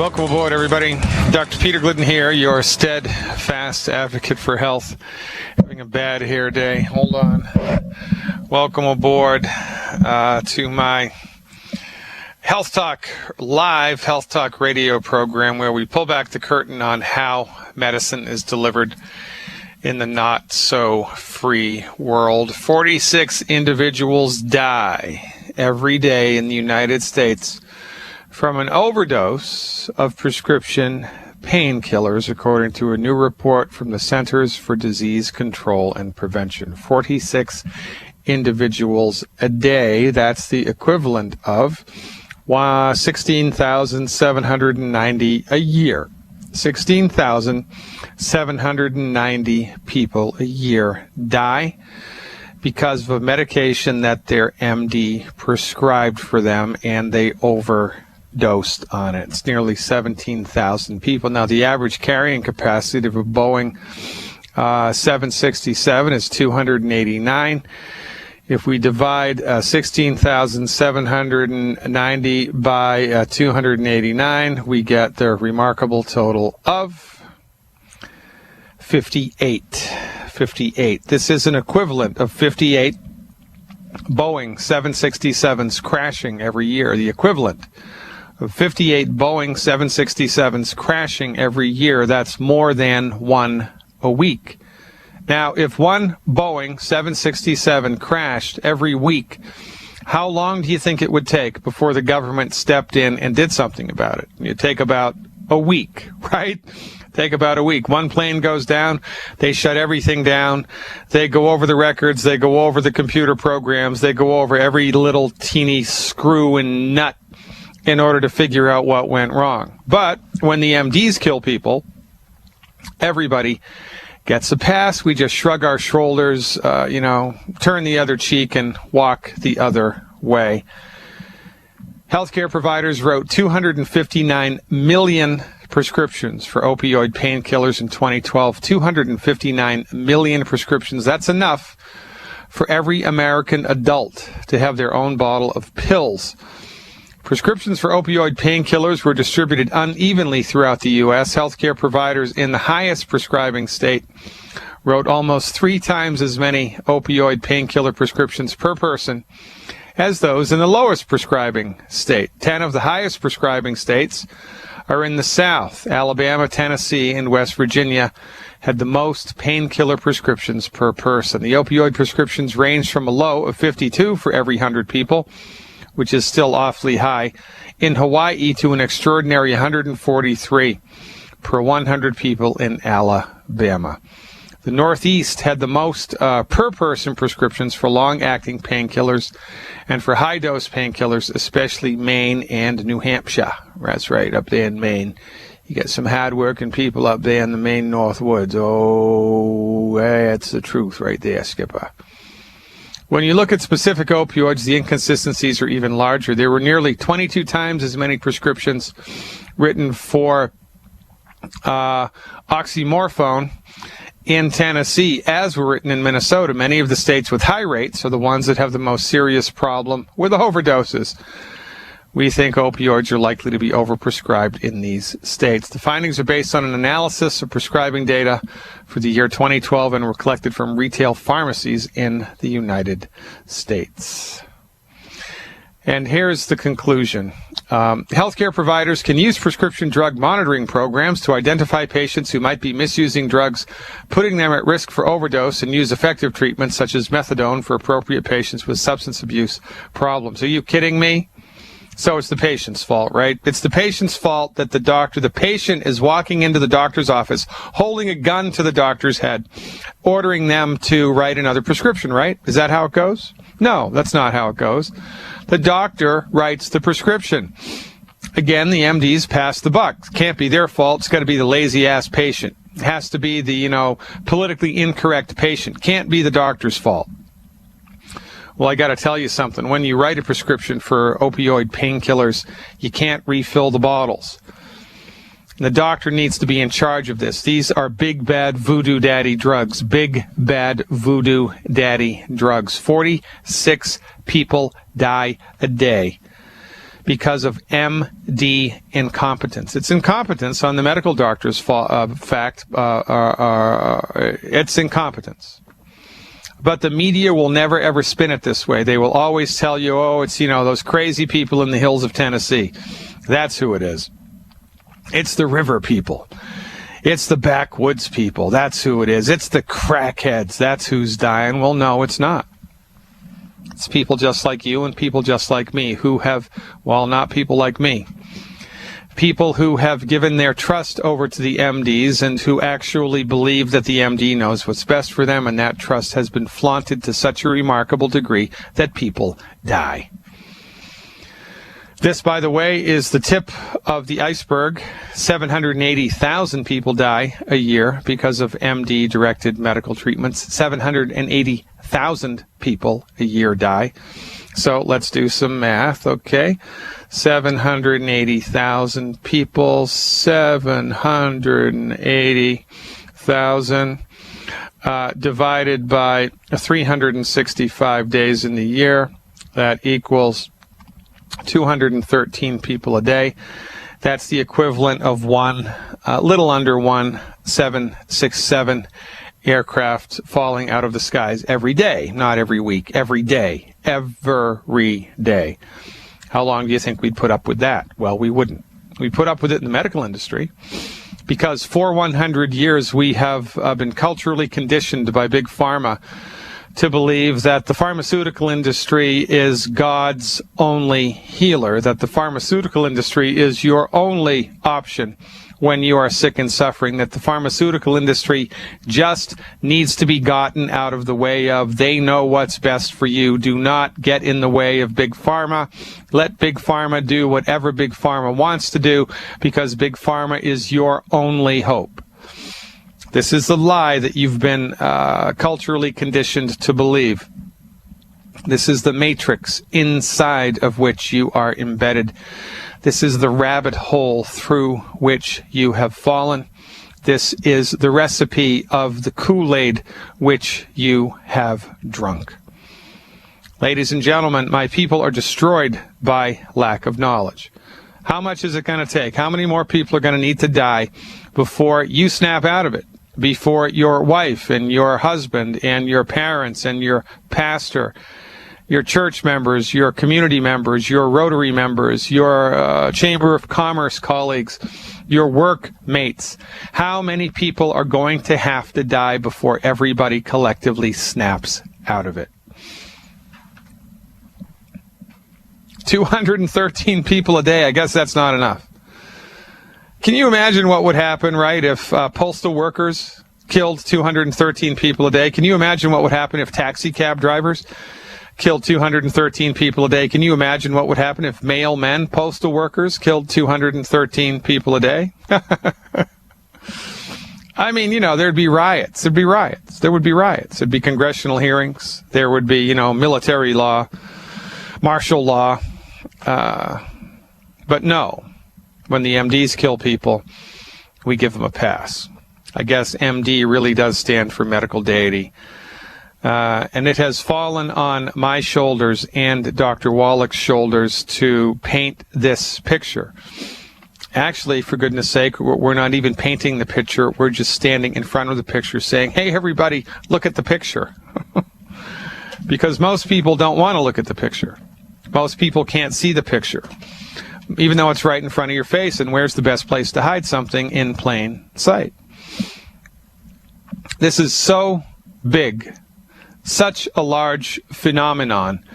Welcome aboard, everybody. Dr. Peter Glidden here, your steadfast advocate for health. Having a bad hair day. Hold on. Welcome aboard to my Health Talk, live Health Talk radio program where we pull back the curtain on how medicine is delivered in the not-so-free world. 46 individuals die every day in the United States from an overdose of prescription painkillers, according to a new report from the Centers for Disease Control and Prevention. 46 individuals a day. That's the equivalent of 16,790 a year. 16,790 people a year die because of a medication that their MD prescribed for them, and they overdosed on it. It's nearly 17,000 people. Now, the average carrying capacity of a Boeing 767 is 289. If we divide 16,790 by 289, we get the remarkable total of 58. 58. This is an equivalent of 58 Boeing 767s crashing every year. The equivalent of 58 Boeing 767s crashing every year. That's more than one a week. Now, if one Boeing 767 crashed every week, how long do you think it would take before the government stepped in and did something about it? It'd take about a week, right? Take about a week. One plane goes down, they shut everything down, they go over the records, they go over the computer programs, they go over every little teeny screw and nut in order to figure out what went wrong. But when the MDs kill people, everybody gets a pass. We just shrug our shoulders, turn the other cheek and walk the other way. Healthcare providers wrote 259 million prescriptions for opioid painkillers in 2012. 259 million prescriptions. That's enough for every American adult to have their own bottle of pills. Prescriptions for opioid painkillers were distributed unevenly throughout the U.S. Healthcare providers in the highest prescribing state wrote almost 3 times as many opioid painkiller prescriptions per person as those in the lowest prescribing state. 10 of the highest prescribing states are in the South. Alabama, Tennessee, and West Virginia had the most painkiller prescriptions per person. The opioid prescriptions ranged from a low of 52 for every 100 people, which is still awfully high, in Hawaii, to an extraordinary 143 per 100 people in Alabama. The Northeast had the most per-person prescriptions for long-acting painkillers and for high-dose painkillers, especially Maine and New Hampshire. That's right, up there in Maine. You got some hard-working people up there in the Maine North Woods. Oh, that's the truth right there, Skipper. When you look at specific opioids, the inconsistencies are even larger. There were nearly 22 times as many prescriptions written for oxymorphone in Tennessee as were written in Minnesota. Many of the states with high rates are the ones that have the most serious problem with overdoses. We think opioids are likely to be overprescribed in these states. The findings are based on an analysis of prescribing data for the year 2012 and were collected from retail pharmacies in the United States. And here's the conclusion. Healthcare providers can use prescription drug monitoring programs to identify patients who might be misusing drugs, putting them at risk for overdose, and use effective treatments such as methadone for appropriate patients with substance abuse problems. Are you kidding me? So it's the patient's fault, right? It's the patient's fault that the patient is walking into the doctor's office, holding a gun to the doctor's head, ordering them to write another prescription, right? Is that how it goes? No, that's not how it goes. The doctor writes the prescription. Again, the MDs pass the buck. It can't be their fault. It's got to be the lazy-ass patient. It has to be the, politically incorrect patient. Can't be the doctor's fault. Well, I got to tell you something. When you write a prescription for opioid painkillers, you can't refill the bottles. The doctor needs to be in charge of this. These are big, bad voodoo daddy drugs. Big, bad voodoo daddy drugs. 46 people die a day because of MD incompetence. It's incompetence on the medical doctor's it's incompetence. But the media will never ever spin it this way. They will always tell you, oh, it's, those crazy people in the hills of Tennessee. That's who it is. It's the river people. It's the backwoods people. That's who it is. It's the crackheads. That's who's dying. Well, no, it's not. It's people just like you and people just like me who have, well, not people like me. People who have given their trust over to the MDs and who actually believe that the MD knows what's best for them, and that trust has been flaunted to such a remarkable degree that people die. This, by the way, is the tip of the iceberg. 780,000 people die a year because of MD-directed medical treatments. 780,000 people a year die. So let's do some math, okay? 780,000 people, 780,000 divided by 365 days in the year. That equals 213 people a day. That's the equivalent of little under one 767 aircraft falling out of the skies every day, not every week, every day, every day. How long do you think we'd put up with that? Well, we wouldn't. We'd put up with it in the medical industry because for 100 years we have been culturally conditioned by Big Pharma to believe that the pharmaceutical industry is God's only healer, that the pharmaceutical industry is your only option when you are sick and suffering, that the pharmaceutical industry just needs to be gotten out of the way of. They know what's best for you. Do not get in the way of Big Pharma. Let Big Pharma do whatever Big Pharma wants to do, because Big Pharma is your only hope. This is the lie that you've been culturally conditioned to believe. This is the matrix inside of which you are embedded. This is the rabbit hole through which you have fallen. This is the recipe of the Kool-Aid which you have drunk. Ladies and gentlemen, my people are destroyed by lack of knowledge. How much is it going to take? How many more people are going to need to die before you snap out of it? Before your wife and your husband and your parents and your pastor, your church members, your community members, your Rotary members, your Chamber of Commerce colleagues, your workmates. How many people are going to have to die before everybody collectively snaps out of it? 213 people a day. I guess that's not enough. Can you imagine what would happen, right, if postal workers killed 213 people a day? Can you imagine what would happen if taxi cab drivers killed 213 people a day? Can you imagine what would happen if mailmen, postal workers, killed 213 people a day? I mean, there'd be riots. There'd be riots. There would be riots. There'd be congressional hearings. There would be, military law, martial law. But no. When the MDs kill people, we give them a pass. I guess MD really does stand for medical deity. And it has fallen on my shoulders and Dr. Wallach's shoulders to paint this picture. Actually, for goodness sake, we're not even painting the picture. We're just standing in front of the picture saying, hey, everybody, look at the picture. Because most people don't want to look at the picture. Most people can't see the picture, even though it's right in front of your face. And where's the best place to hide something? In plain sight. This is so big, such a large phenomenon,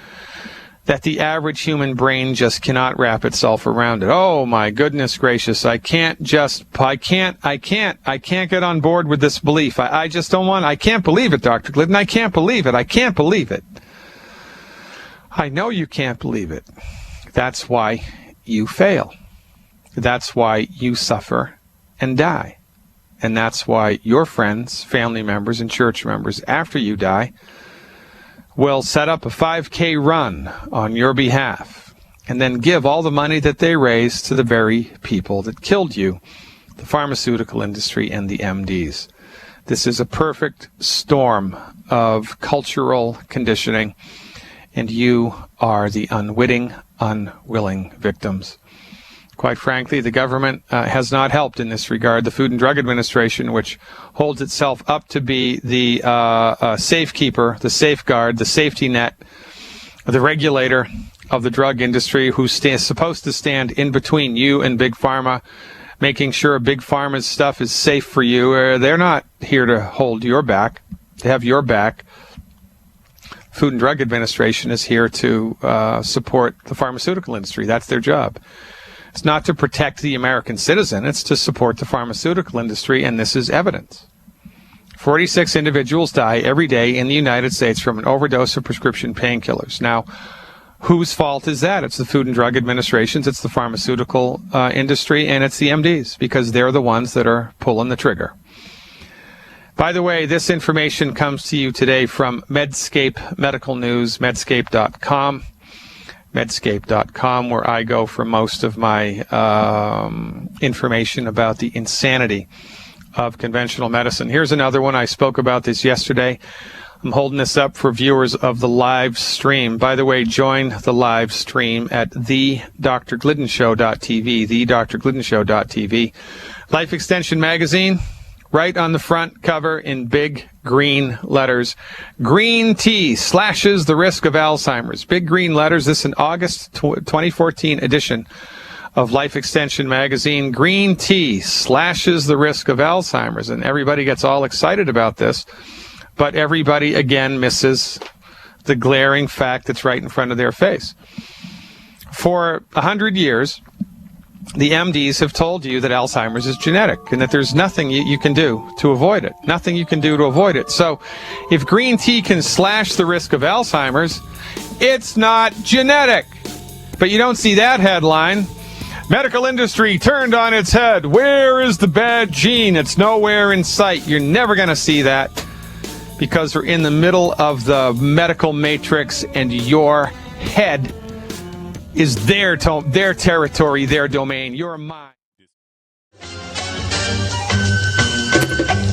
that the average human brain just cannot wrap itself around it. Oh my goodness gracious, I can't get on board with this belief. I just don't want, I can't believe it, Dr. Glidden. I can't believe it. I can't believe it. I know you can't believe it. That's why you fail. That's why you suffer and die. And that's why your friends, family members, and church members, after you die, will set up a 5K run on your behalf and then give all the money that they raise to the very people that killed you, the pharmaceutical industry and the MDs. This is a perfect storm of cultural conditioning. and you are the unwitting, unwilling victims. Quite frankly, the government has not helped in this regard. The Food and Drug Administration, which holds itself up to be the safekeeper, the safeguard, the safety net, the regulator of the drug industry, who's supposed to stand in between you and Big Pharma, making sure Big Pharma's stuff is safe for you. They're not here to hold your back, to have your back. Food and Drug Administration is here to support the pharmaceutical industry. That's their job. It's not to protect the American citizen. It's to support the pharmaceutical industry, and this is evidence. 46 individuals die every day in the United States from an overdose of prescription painkillers. Now, whose fault is that? It's the Food and Drug Administration's, it's the pharmaceutical industry, and it's the MDs, because they're the ones that are pulling the trigger. By the way, this information comes to you today from Medscape Medical News, medscape.com. Medscape.com, where I go for most of my information about the insanity of conventional medicine. Here's another one. I spoke about this yesterday. I'm holding this up for viewers of the live stream. By the way, join the live stream at thedrgliddenshow.tv, thedrgliddenshow.tv. Life Extension Magazine, right on the front cover in big green letters. Green tea slashes the risk of Alzheimer's. Big green letters. This is an August 2014 edition of Life Extension Magazine. Green tea slashes the risk of Alzheimer's. And everybody gets all excited about this. But everybody, again, misses the glaring fact that's right in front of their face. For 100 years, the MDs have told you that Alzheimer's is genetic and that there's nothing you can do to avoid it. Nothing you can do to avoid it. So if green tea can slash the risk of Alzheimer's, it's not genetic. But you don't see that headline. Medical industry turned on its head. Where is the bad gene? It's nowhere in sight. You're never going to see that because we're in the middle of the medical matrix and your head is their territory, their domain. You're mine.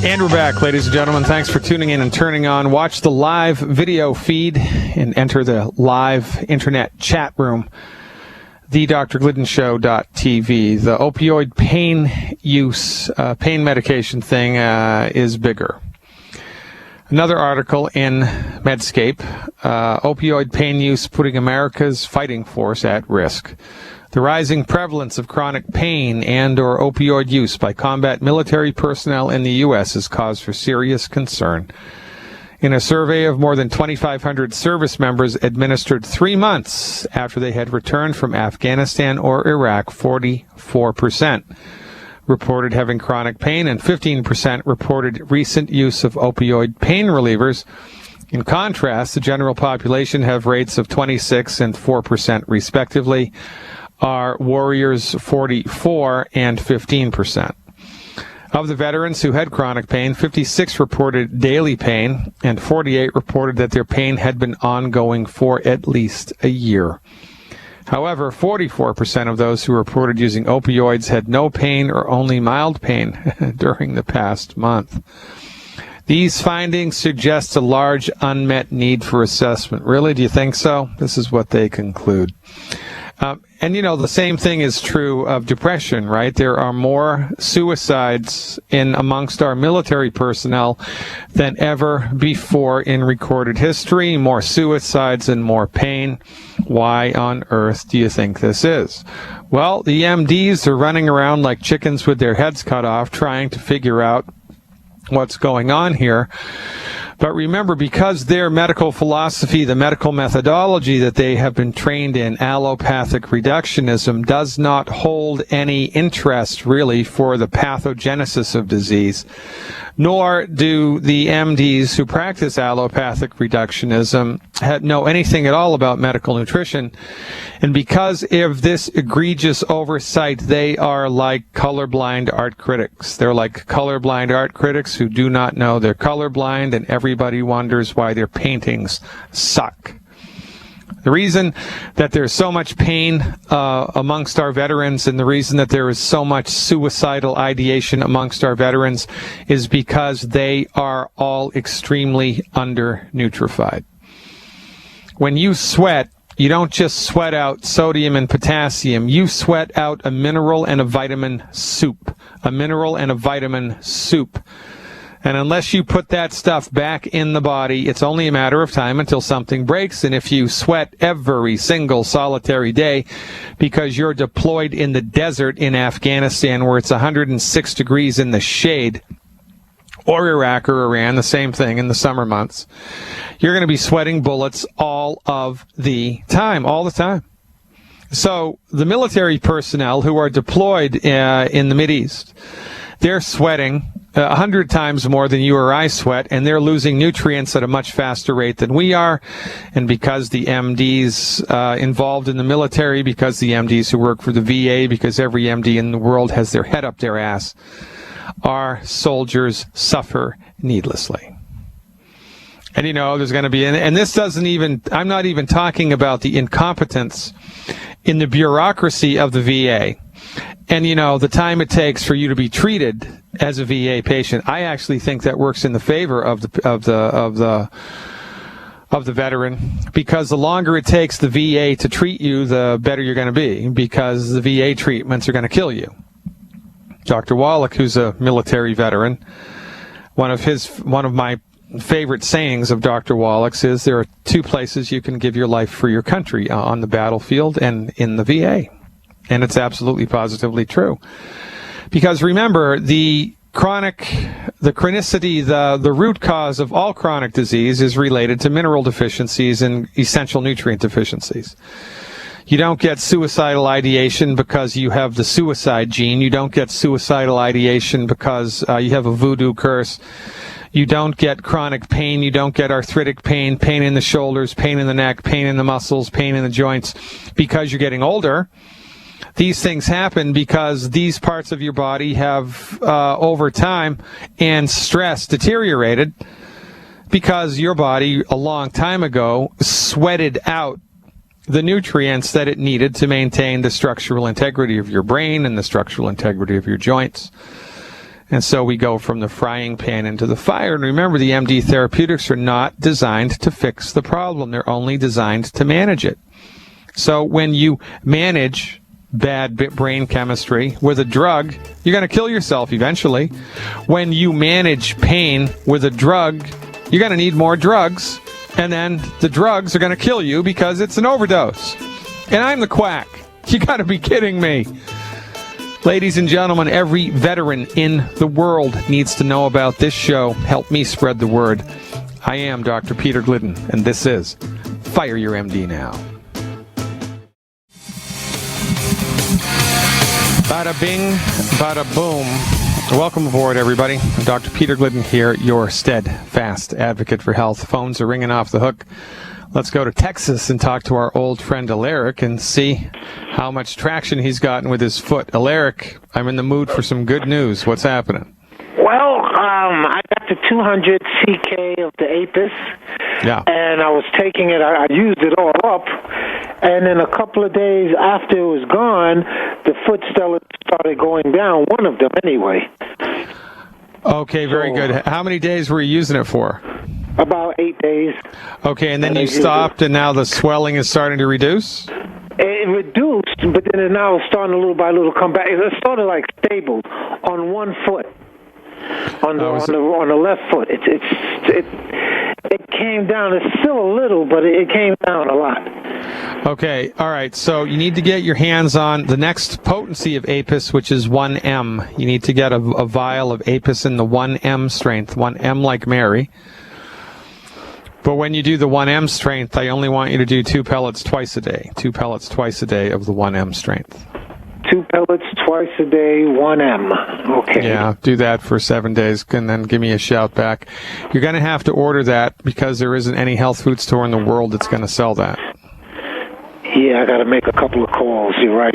And we're back, ladies and gentlemen. Thanks for tuning in and turning on. Watch the live video feed and enter the live internet chat room, thedrgliddenshow.tv. The opioid pain use, pain medication thing is bigger. Another article in Medscape, opioid pain use putting America's fighting force at risk. The rising prevalence of chronic pain and or opioid use by combat military personnel in the U.S. is cause for serious concern. In a survey of more than 2,500 service members administered 3 months after they had returned from Afghanistan or Iraq, 44% reported having chronic pain, and 15% reported recent use of opioid pain relievers. In contrast, the general population have rates of 26% and 4% respectively. Our warriors 44% and 15%. Of the veterans who had chronic pain, 56 reported daily pain, and 48 reported that their pain had been ongoing for at least a year. However, 44% of those who reported using opioids had no pain or only mild pain during the past month. These findings suggest a large unmet need for assessment. Really? Do you think so? This is what they conclude. And, you know, the same thing is true of depression, right? There are more suicides amongst our military personnel than ever before in recorded history. More suicides and more pain. Why on earth do you think this is? Well, the MDs are running around like chickens with their heads cut off, trying to figure out what's going on here. But remember, because their medical philosophy, the medical methodology that they have been trained in, allopathic reductionism, does not hold any interest really for the pathogenesis of disease, nor do the MDs who practice allopathic reductionism know anything at all about medical nutrition. And because of this egregious oversight, they are like colorblind art critics. They're like colorblind art critics who do not know they're colorblind, and everybody wonders why their paintings suck. The reason that there's so much pain amongst our veterans, and the reason that there is so much suicidal ideation amongst our veterans, is because they are all extremely under-nutrified. when you sweat, you don't just sweat out sodium and potassium. You sweat out a mineral and a vitamin soup. A mineral and a vitamin soup. And unless you put that stuff back in the body, it's only a matter of time until something breaks. And if you sweat every single solitary day because you're deployed in the desert in Afghanistan where it's 106 degrees in the shade, or Iraq or Iran, the same thing in the summer months, you're going to be sweating bullets all of the time, all the time. So the military personnel who are deployed in the Mideast, they're sweating 100 times more than you or I sweat, and they're losing nutrients at a much faster rate than we are. And because the MDs involved in the military, because the MDs who work for the VA, because every MD in the world has their head up their ass, our soldiers suffer needlessly. And, there's going to be, and this doesn't even, I'm not even talking about the incompetence in the bureaucracy of the VA. And, the time it takes for you to be treated as a VA patient, I actually think that works in the favor of the veteran, because the longer it takes the VA to treat you, the better you're going to be, because the VA treatments are going to kill you. Dr. Wallach, who's a military veteran, one of my favorite sayings of Dr. Wallach's is there are two places you can give your life for your country, on the battlefield and in the VA. And it's absolutely positively true. Because remember, the chronicity, the root cause of all chronic disease is related to mineral deficiencies and essential nutrient deficiencies. You don't get suicidal ideation because you have the suicide gene. You don't get suicidal ideation because you have a voodoo curse. You don't get chronic pain. You don't get arthritic pain, pain in the shoulders, pain in the neck, pain in the muscles, pain in the joints because you're getting older. These things happen because these parts of your body have, over time and stress, deteriorated because your body a long time ago sweated out the nutrients that it needed to maintain the structural integrity of your brain and the structural integrity of your joints. And so we go from the frying pan into the fire. And remember, the MD therapeutics are not designed to fix the problem. They're only designed to manage it. So when you manage bad brain chemistry with a drug, you're going to kill yourself eventually. When you manage pain with a drug, you're going to need more drugs. And then the drugs are going to kill you because it's an overdose. And I'm the quack. You got to be kidding me. Ladies and gentlemen, every veteran in the world needs to know about this show. Help me spread the word. I am Dr. Peter Glidden, and this is Fire Your MD Now. Bada bing, bada boom. Welcome aboard, everybody. I'm Dr. Peter Glidden here, your steadfast advocate for health. Phones are ringing off the hook. Let's go to Texas and talk to our old friend Alaric and see how much traction he's gotten with his foot. Alaric, I'm in the mood for some good news. What's happening? Well, I got the 200 CK of the Apis, and I was taking it. I used it all up, and then a couple of days after it was gone, the foot started going down, one of them anyway. Okay, very good. How many days were you using it for? About 8 days. Okay, and then you stopped, and now the swelling is starting to reduce? It reduced, but then it now is starting little by little come back. It started like stable on one foot. On the left foot, it came down. It's still a little, but it came down a lot. Okay, all right. So you need to get your hands on the next potency of Apis, which is 1M. You need to get a vial of Apis in the 1M strength, 1M like Mary. But when you do the 1M strength, I only want you to do 2 pellets twice a day. 2 pellets twice a day of the 1M strength. 2 pellets twice a day, 1M. Okay. Yeah, do that for 7 days, and then give me a shout back. You're going to have to order that because there isn't any health food store in the world that's going to sell that. Yeah, I got to make a couple of calls. You're right.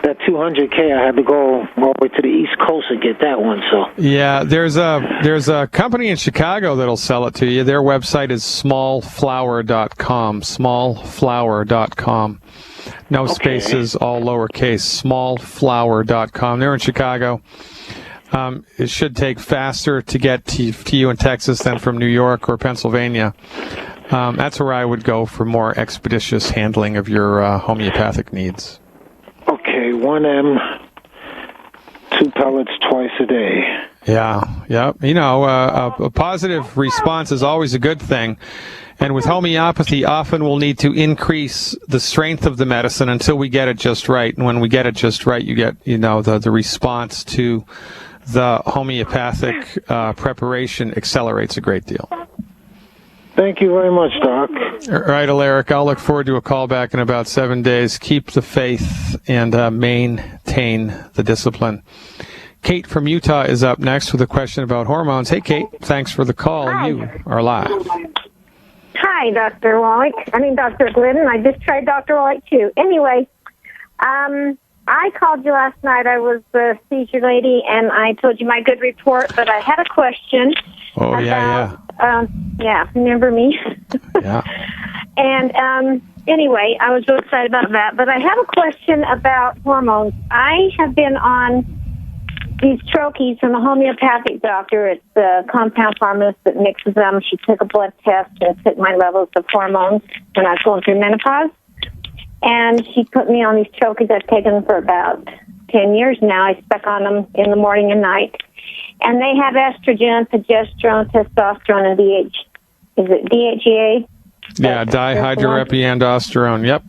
That 200K, I had to go all the way to the East Coast to get that one. So yeah, there's a company in Chicago that'll sell it to you. Their website is smallflower.com. Smallflower.com. No spaces, all lowercase. Smallflower.com. They're in Chicago. It should take faster to get to you in Texas than from New York or Pennsylvania. That's where I would go for more expeditious handling of your homeopathic needs. Okay, 1M, 2 pellets twice a day. Yeah. You know, a positive response is always a good thing. And with homeopathy, often we'll need to increase the strength of the medicine until we get it just right. And when we get it just right, you get, you know, the response to the homeopathic preparation accelerates a great deal. Thank you very much, Doc. All right, Alaric, I'll look forward to a call back in about 7 days. Keep the faith and maintain the discipline. Kate from Utah is up next with a question about hormones. Hey, Kate, thanks for the call. Hi. You are live. Hi, Dr. Wallach. Dr. Glidden. I just tried Dr. Wallach, too. Anyway, I called you last night. I was the seizure lady, and I told you my good report, but I had a question. Oh, about, remember me? Yeah. And anyway, I was really excited about that. But I have a question about hormones. I have been on these troches from a homeopathic doctor. It's the compound pharmacist that mixes them. She took a blood test and took my levels of hormones when I was going through menopause. And she put me on these troches. I've taken them for about 10 years now. I spec on them in the morning and night. And they have estrogen, progesterone, testosterone, and is it DHEA? Yeah, dihydroepiandrosterone. Yep.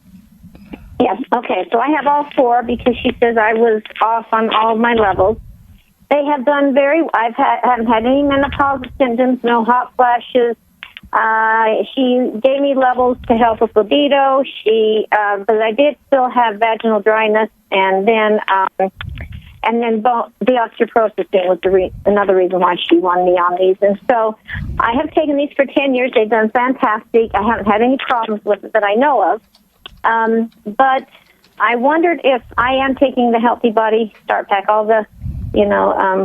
Yes. Okay. So I have all four because she says I was off on all my levels. They have done haven't had any menopausal symptoms, no hot flashes. She gave me levels to help with libido. But I did still have vaginal dryness, and then the osteoporosis thing was another reason why she wanted me on these. And so I have taken these for 10 years. They've done fantastic. I haven't had any problems with it that I know of. But I wondered if I am taking the Healthy Body Start Pack, all the,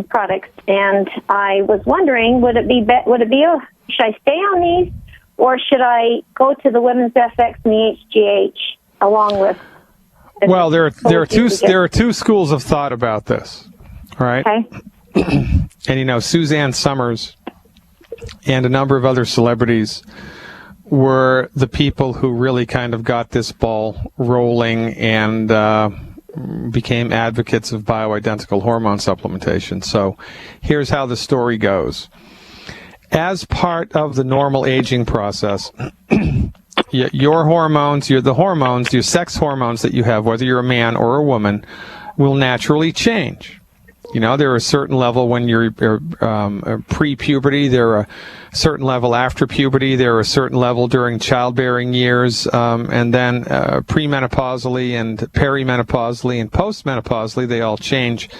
products, and I was wondering, should I stay on these, or should I go to the Women's FX and the HGH along with? Well, there are two schools of thought about this. All right. Okay. And Suzanne Summers and a number of other celebrities were the people who really kind of got this ball rolling and became advocates of bioidentical hormone supplementation. So here's how the story goes. As part of the normal aging process, your hormones, your sex hormones that you have, whether you're a man or a woman, will naturally change. There are a certain level when you're pre-puberty. There are a certain level after puberty. There are a certain level during childbearing years, and then premenopausally and perimenopausally and postmenopausally, they all change.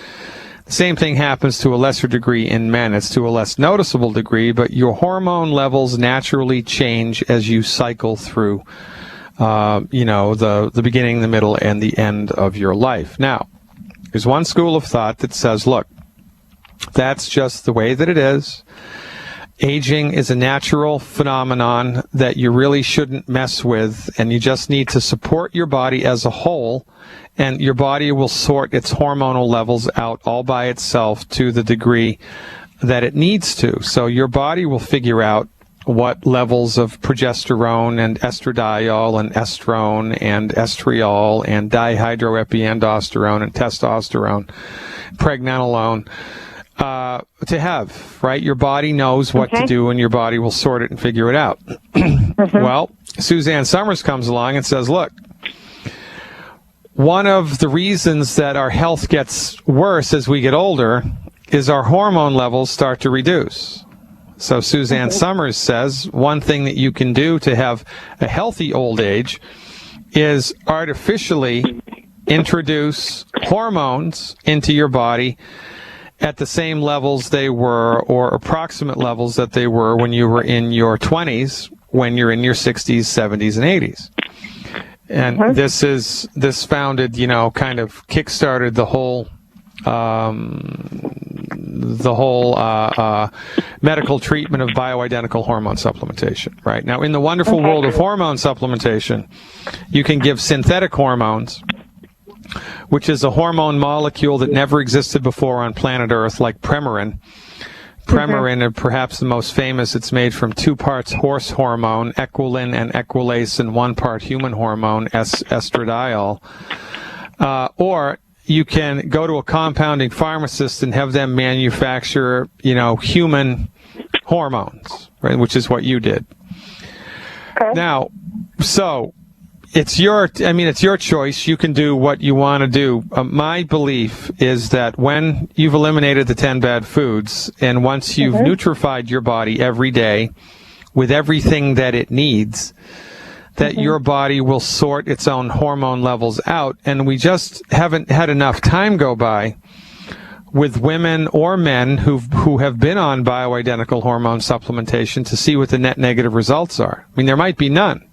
The same thing happens to a lesser degree in men. It's to a less noticeable degree, but your hormone levels naturally change as you cycle through, the beginning, the middle, and the end of your life. Now, there's one school of thought that says, look, that's just the way that it is. Aging is a natural phenomenon that you really shouldn't mess with, and you just need to support your body as a whole, and your body will sort its hormonal levels out all by itself to the degree that it needs to. So your body will figure out what levels of progesterone and estradiol and estrone and estriol and dihydroepiandrosterone and testosterone, pregnenolone, to have, right? Your body knows what to do, and your body will sort it and figure it out. Well, Suzanne Summers comes along and says, look, one of the reasons that our health gets worse as we get older is our hormone levels start to reduce. So Suzanne Summers says one thing that you can do to have a healthy old age is artificially introduce hormones into your body at the same levels they were, or approximate levels that they were when you were in your 20s, when you're in your 60s, 70s, and 80s. And this founded, kind of kickstarted the whole medical treatment of bioidentical hormone supplementation. Right now, in the wonderful world of hormone supplementation, you can give synthetic hormones, which is a hormone molecule that never existed before on planet Earth, like Premarin, Premarin are perhaps the most famous. It's made from 2 parts horse hormone, equilin and equilase, and 1 part human hormone, estradiol. Or you can go to a compounding pharmacist and have them manufacture, human hormones, right? Which is what you did. Okay. Now, so it's your choice. You can do what you want to do. My belief is that when you've eliminated the 10 bad foods, and once you've nutrified your body every day with everything that it needs, that your body will sort its own hormone levels out. And we just haven't had enough time go by with women or men who have been on bioidentical hormone supplementation to see what the net negative results are. I mean, there might be none.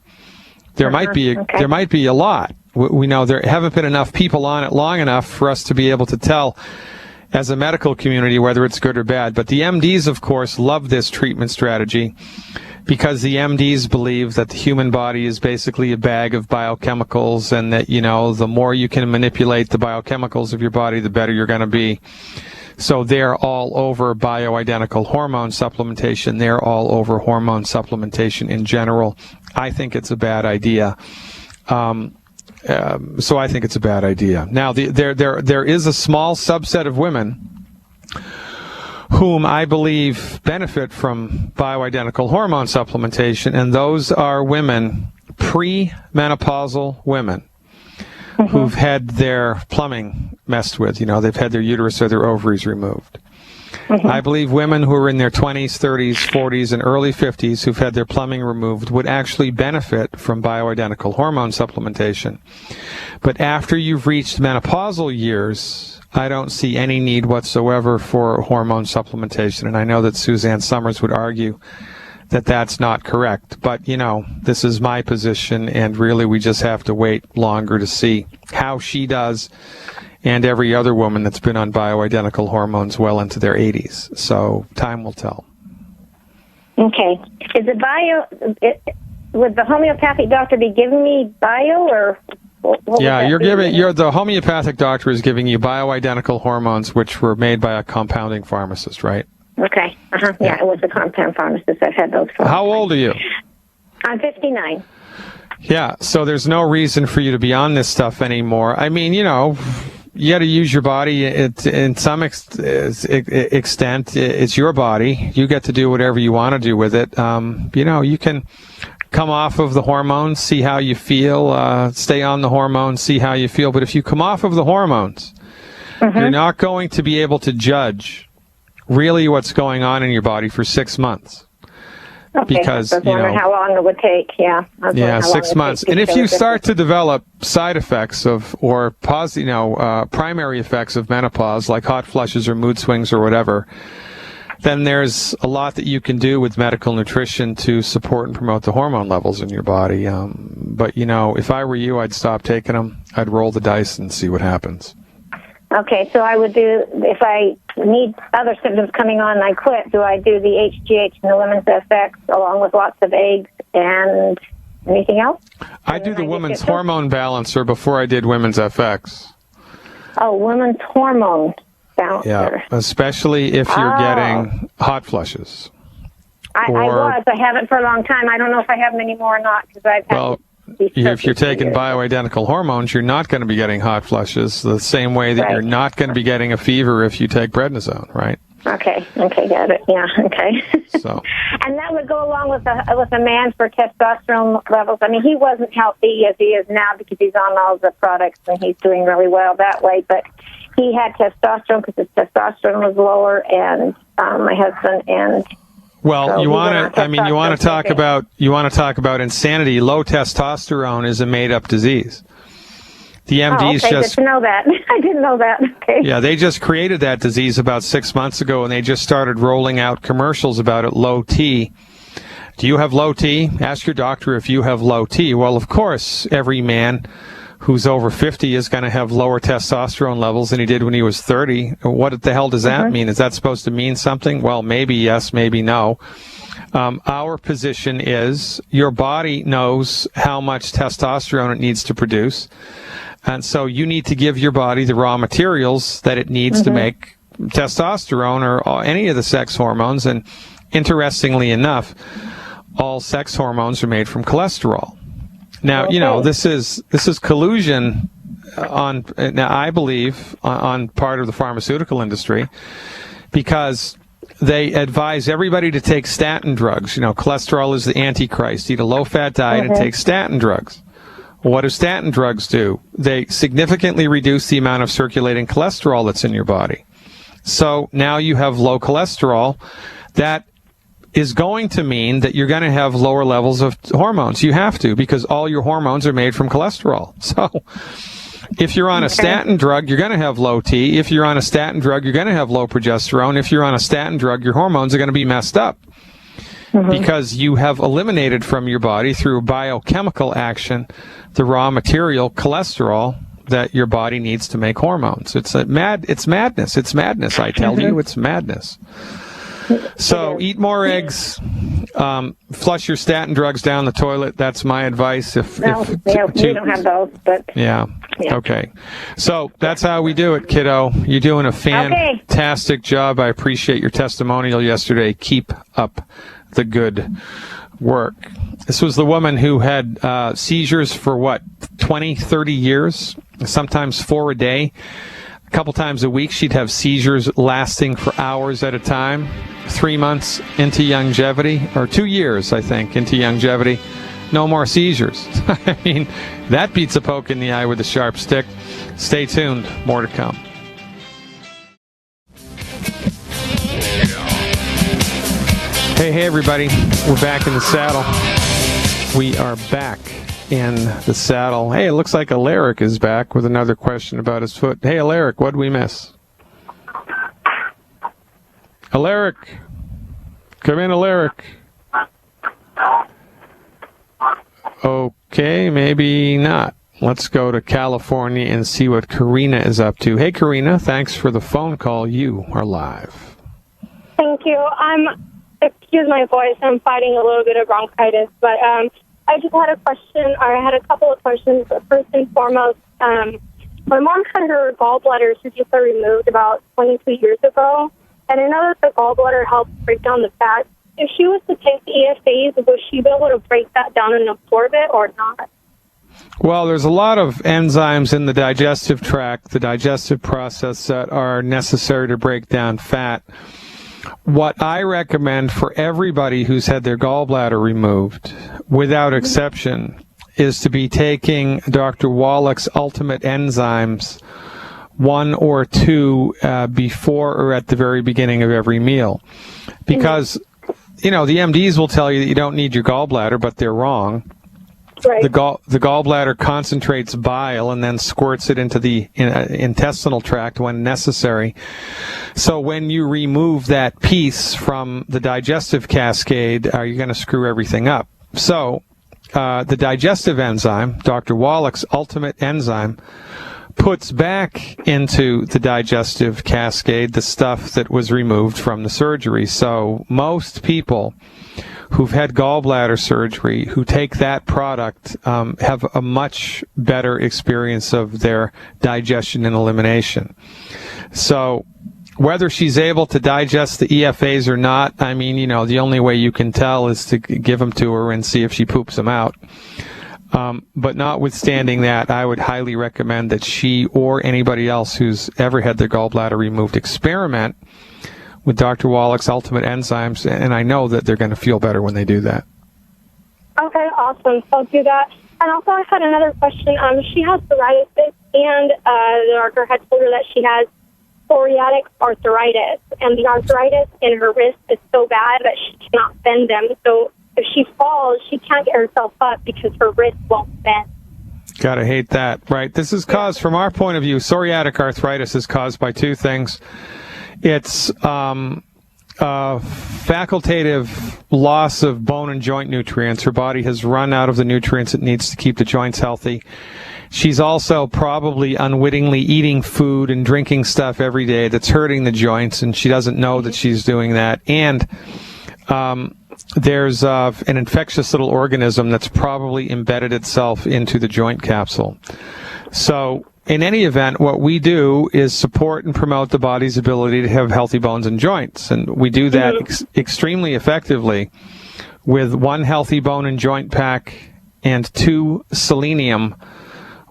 There might be a lot. We know there haven't been enough people on it long enough for us to be able to tell as a medical community whether it's good or bad. But the MDs, of course, love this treatment strategy because the MDs believe that the human body is basically a bag of biochemicals, and that, the more you can manipulate the biochemicals of your body, the better you're going to be. So they're all over bioidentical hormone supplementation. They're all over hormone supplementation in general. I think it's a bad idea. So I think it's a bad idea. Now, there is a small subset of women whom I believe benefit from bioidentical hormone supplementation, and those are women, pre-menopausal women, who've had their plumbing messed with. They've had their uterus or their ovaries removed. I believe women who are in their 20s, 30s, 40s, and early 50s who've had their plumbing removed would actually benefit from bioidentical hormone supplementation. But after you've reached menopausal years, I don't see any need whatsoever for hormone supplementation. And I know that Suzanne Summers would argue that that's not correct. But, this is my position, and really we just have to wait longer to see how she does, and every other woman that's been on bioidentical hormones well into their 80s. So time will tell. Okay. Is it would the homeopathic doctor be giving me bio, or what yeah, the homeopathic doctor is giving you bioidentical hormones, which were made by a compounding pharmacist, right? Okay. Yeah, it was a compound pharmacist. I've had those for. How old are you? I'm 59. Yeah, so there's no reason for you to be on this stuff anymore. I mean, you got to use your body in some extent. It's your body. You get to do whatever you want to do with it. You can come off of the hormones, see how you feel, stay on the hormones, see how you feel. But if you come off of the hormones, you're not going to be able to judge really what's going on in your body for 6 months. Okay, because I was wondering how long it would take. Yeah. 6 months. And if you start to develop side effects primary effects of menopause, like hot flushes or mood swings or whatever, then there's a lot that you can do with medical nutrition to support and promote the hormone levels in your body. But if I were you, I'd stop taking them. I'd roll the dice and see what happens. Okay, so I would do, if I need other symptoms coming on and I quit, do I do the HGH and the Women's FX along with lots of eggs and anything else? I do the Women's Hormone Balancer before I did Women's FX. Oh, Women's Hormone Balancer. Yeah, especially if you're getting hot flushes. I haven't for a long time. I don't know if I have them anymore or not, because I've had if you're taking bioidentical hormones, you're not going to be getting hot flushes the same way that you're not going to be getting a fever if you take prednisone, right? Okay, got it. Yeah, okay. So, and that would go along with a man for testosterone levels. I mean, he wasn't healthy as he is now because he's on all the products and he's doing really well that way. But he had testosterone because his testosterone was lower, and my husband and. Well, so you want to talk about insanity. Low testosterone is a made-up disease. The MDs good to know that. I didn't know that. Okay. Yeah, they just created that disease about 6 months ago, and they just started rolling out commercials about it. Low T. Do you have low T? Ask your doctor if you have low T. Well, of course, every man who's over 50 is going to have lower testosterone levels than he did when he was 30. What the hell does that mean? Is that supposed to mean something? Well, maybe yes, maybe no. Our position is your body knows how much testosterone it needs to produce. And so you need to give your body the raw materials that it needs to make testosterone or any of the sex hormones. And interestingly enough, all sex hormones are made from cholesterol. Now, this is collusion I believe on part of the pharmaceutical industry, because they advise everybody to take statin drugs. Cholesterol is the antichrist. Eat a low-fat diet and take statin drugs. What do statin drugs do? They significantly reduce the amount of circulating cholesterol that's in your body. So now you have low cholesterol. That is going to mean that you're going to have lower levels of hormones. You have to, because all your hormones are made from cholesterol. So if you're on a statin drug, you're going to have low T. If you're on a statin drug, you're going to have low progesterone. If you're on a statin drug, your hormones are going to be messed up because you have eliminated from your body through biochemical action the raw material cholesterol that your body needs to make hormones. It's madness. It's madness. I tell you, it's madness. So eat more eggs. Flush your statin drugs down the toilet. That's my advice. We don't have those, but yeah. Okay. So that's how we do it, kiddo. You're doing a fantastic job. I appreciate your testimonial yesterday. Keep up the good work. This was the woman who had seizures for 20, 30 years, sometimes 4 a day. A couple times a week, she'd have seizures lasting for hours at a time. 3 months into longevity, or 2 years, I think, into longevity, no more seizures. I mean, that beats a poke in the eye with a sharp stick. Stay tuned. More to come. Hey, everybody. We're back in the saddle. We are back in the saddle. Hey, it looks like Alaric is back with another question about his foot. Hey, Alaric, what'd we miss? Alaric. Come in, Alaric. Okay, maybe not. Let's go to California and see what Karina is up to. Hey, Karina, thanks for the phone call. You are live. Thank you. Excuse my voice, I'm fighting a little bit of bronchitis, but I just had a question, or I had a couple of questions. First and foremost, my mom had her gallbladder surgically removed about 22 years ago, and I know that the gallbladder helps break down the fat. If she was to take the EFAs, would she be able to break that down and absorb it or not? Well, there's a lot of enzymes in the digestive tract, the digestive process, that are necessary to break down fat. What I recommend for everybody who's had their gallbladder removed, without exception, is to be taking Dr. Wallach's Ultimate Enzymes 1 or 2 before or at the very beginning of every meal. Because, the MDs will tell you that you don't need your gallbladder, but they're wrong. Right. The gallbladder concentrates bile and then squirts it into the intestinal tract when necessary. So when you remove that piece from the digestive cascade, you're going to screw everything up. So the digestive enzyme, Dr. Wallach's Ultimate Enzyme, puts back into the digestive cascade the stuff that was removed from the surgery. So most people who've had gallbladder surgery, who take that product, have a much better experience of their digestion and elimination. So whether she's able to digest the EFAs or not, I mean, the only way you can tell is to give them to her and see if she poops them out. But notwithstanding that, I would highly recommend that she or anybody else who's ever had their gallbladder removed experiment with Dr. Wallach's Ultimate Enzymes, and I know that they're going to feel better when they do that. Okay, awesome. So I'll do that. And also I had another question. She has psoriasis, and the doctor had told her that she has psoriatic arthritis, and the arthritis in her wrist is so bad that she cannot bend them. So if she falls, she can't get herself up because her wrist won't bend. Gotta hate that, right? This is caused, from our point of view, psoriatic arthritis is caused by 2 things. It's facultative loss of bone and joint nutrients. Her body has run out of the nutrients it needs to keep the joints healthy. She's also probably unwittingly eating food and drinking stuff every day that's hurting the joints, and she doesn't know that she's doing that. And there's an infectious little organism that's probably embedded itself into the joint capsule. So in any event, what we do is support and promote the body's ability to have healthy bones and joints. And we do that extremely effectively with 1 healthy bone and joint pack and 2 selenium.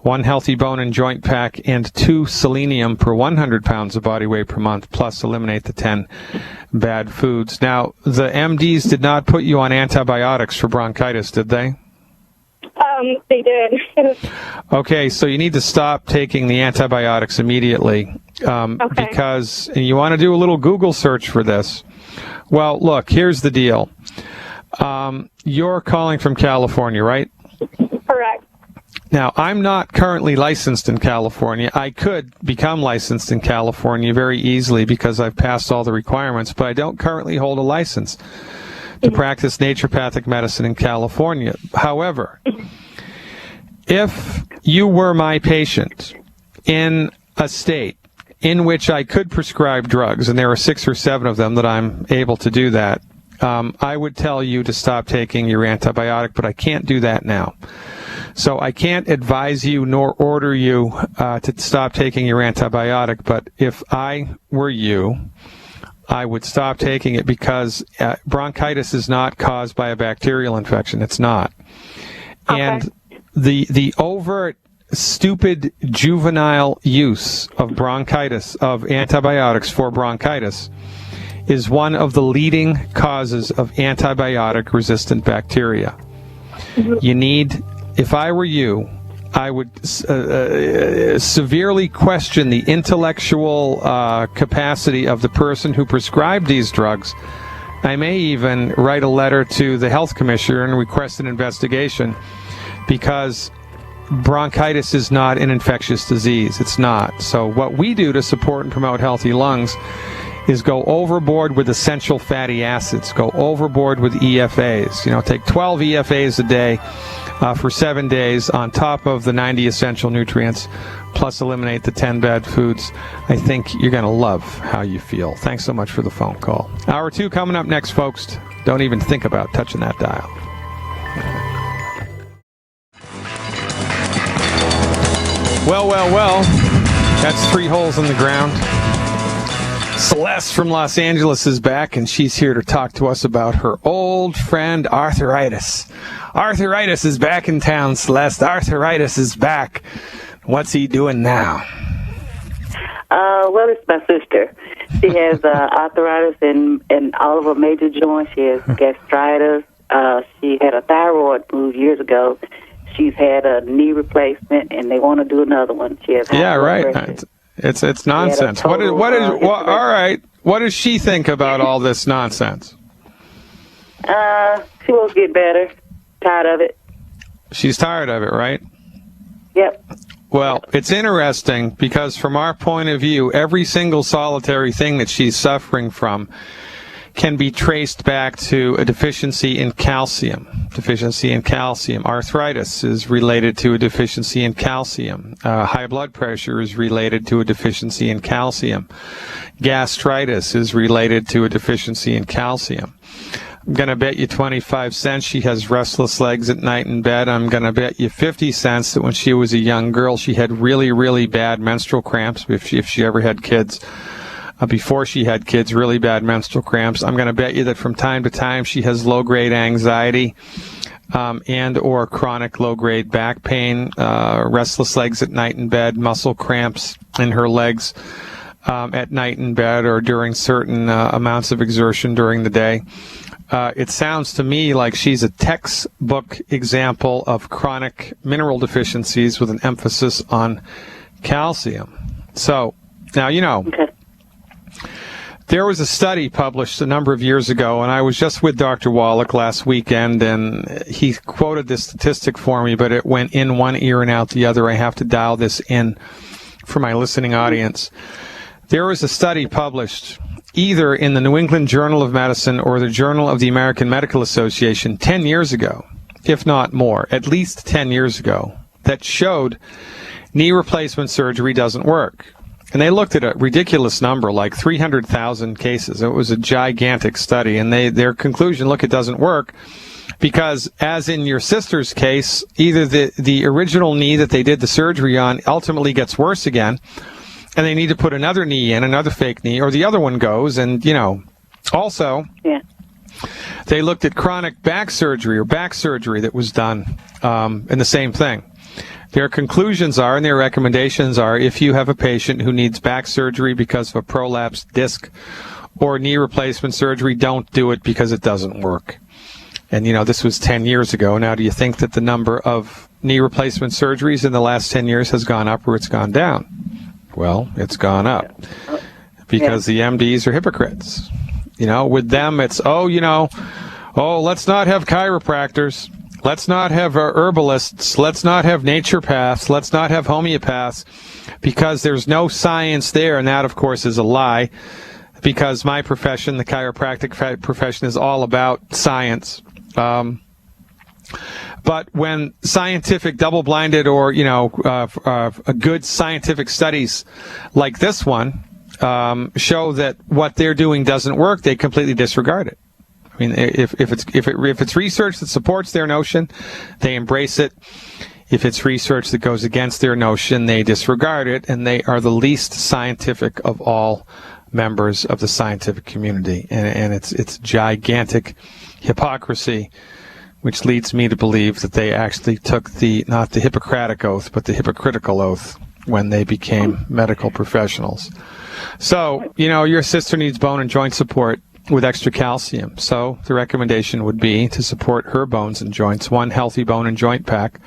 1 healthy bone and joint pack and 2 selenium per 100 pounds of body weight per month, plus eliminate the 10 bad foods. Now, the MDs did not put you on antibiotics for bronchitis, did they? They did. Okay, so you need to stop taking the antibiotics immediately because you want to do a little Google search for this. Well, look, here's the deal. You're calling from California, right? Correct. Now, I'm not currently licensed in California. I could become licensed in California very easily because I've passed all the requirements, but I don't currently hold a license to practice naturopathic medicine in California. However, if you were my patient in a state in which I could prescribe drugs, and there are 6 or 7 of them that I'm able to do that, I would tell you to stop taking your antibiotic, but I can't do that now. So I can't advise you nor order you to stop taking your antibiotic, but if I were you, I would stop taking it because bronchitis is not caused by a bacterial infection. It's not. Okay. And the overt, stupid, juvenile use of bronchitis, of antibiotics for bronchitis, is one of the leading causes of antibiotic-resistant bacteria. You need, if I were you, I would severely question the intellectual capacity of the person who prescribed these drugs. I may even write a letter to the health commissioner and request an investigation, because bronchitis is not an infectious disease. It's not. So what we do to support and promote healthy lungs is go overboard with essential fatty acids, go overboard with EFAs. Take 12 EFAs a day for 7 days on top of the 90 essential nutrients, plus eliminate the 10 bad foods. I think you're going to love how you feel. Thanks so much for the phone call. Hour 2 coming up next, folks. Don't even think about touching that dial. Well. That's 3 holes in the ground. Celeste from Los Angeles is back, and she's here to talk to us about her old friend, arthritis. Arthritis is back in town, Celeste. Arthritis is back. What's he doing now? Well, it's my sister. She has arthritis in all of her major joints. She has gastritis. She had a thyroid move years ago. She's had a knee replacement, and they want to do another one. She has right. It's nonsense. All right. What does she think about all this nonsense? She wants to get better. Tired of it. She's tired of it, right? Yep. Well, it's interesting because from our point of view, every single solitary thing that she's suffering from can be traced back to a deficiency in calcium. Arthritis is related to a deficiency in calcium. High blood pressure is related to a deficiency in calcium. Gastritis is related to a deficiency in calcium. I'm going to bet you 25 cents she has restless legs at night in bed. I'm going to bet you 50 cents that when she was a young girl, she had really, really bad menstrual cramps, if she ever had kids. Before she had kids, really bad menstrual cramps. I'm going to bet you that from time to time she has low-grade anxiety and or chronic low-grade back pain, restless legs at night in bed, muscle cramps in her legs at night in bed or during certain amounts of exertion during the day. It sounds to me like she's a textbook example of chronic mineral deficiencies with an emphasis on calcium. So, now, Okay. There was a study published a number of years ago, and I was just with Dr. Wallach last weekend, and he quoted this statistic for me, but it went in one ear and out the other. I have to dial this in for my listening audience. There was a study published either in the New England Journal of Medicine or the Journal of the American Medical Association 10 years ago, if not more, at least 10 years ago, that showed knee replacement surgery doesn't work. And they looked at a ridiculous number, like 300,000 cases. It was a gigantic study. And their conclusion, look, it doesn't work. Because, as in your sister's case, either the original knee that they did the surgery on ultimately gets worse again, and they need to put another knee in, another fake knee, or the other one goes. And, also, they looked at chronic back surgery that was done, and the same thing. Their conclusions are, and their recommendations are, if you have a patient who needs back surgery because of a prolapsed disc or knee replacement surgery, don't do it because it doesn't work. And, this was 10 years ago. Now, do you think that the number of knee replacement surgeries in the last 10 years has gone up or it's gone down? Well, it's gone up because the MDs are hypocrites. With them, it's, let's not have chiropractors. Let's not have herbalists. Let's not have naturopaths. Let's not have homeopaths because there's no science there. And that, of course, is a lie because my profession, the chiropractic profession, is all about science. But when scientific double-blinded or, good scientific studies like this one show that what they're doing doesn't work, they completely disregard it. I mean, if it's research that supports their notion, they embrace it. If it's research that goes against their notion, they disregard it, and they are the least scientific of all members of the scientific community. And it's gigantic hypocrisy, which leads me to believe that they actually took not the Hippocratic oath, but the hypocritical oath when they became medical professionals. So, your sister needs bone and joint support with extra calcium. So the recommendation would be to support her bones and joints, 1 healthy bone and joint pack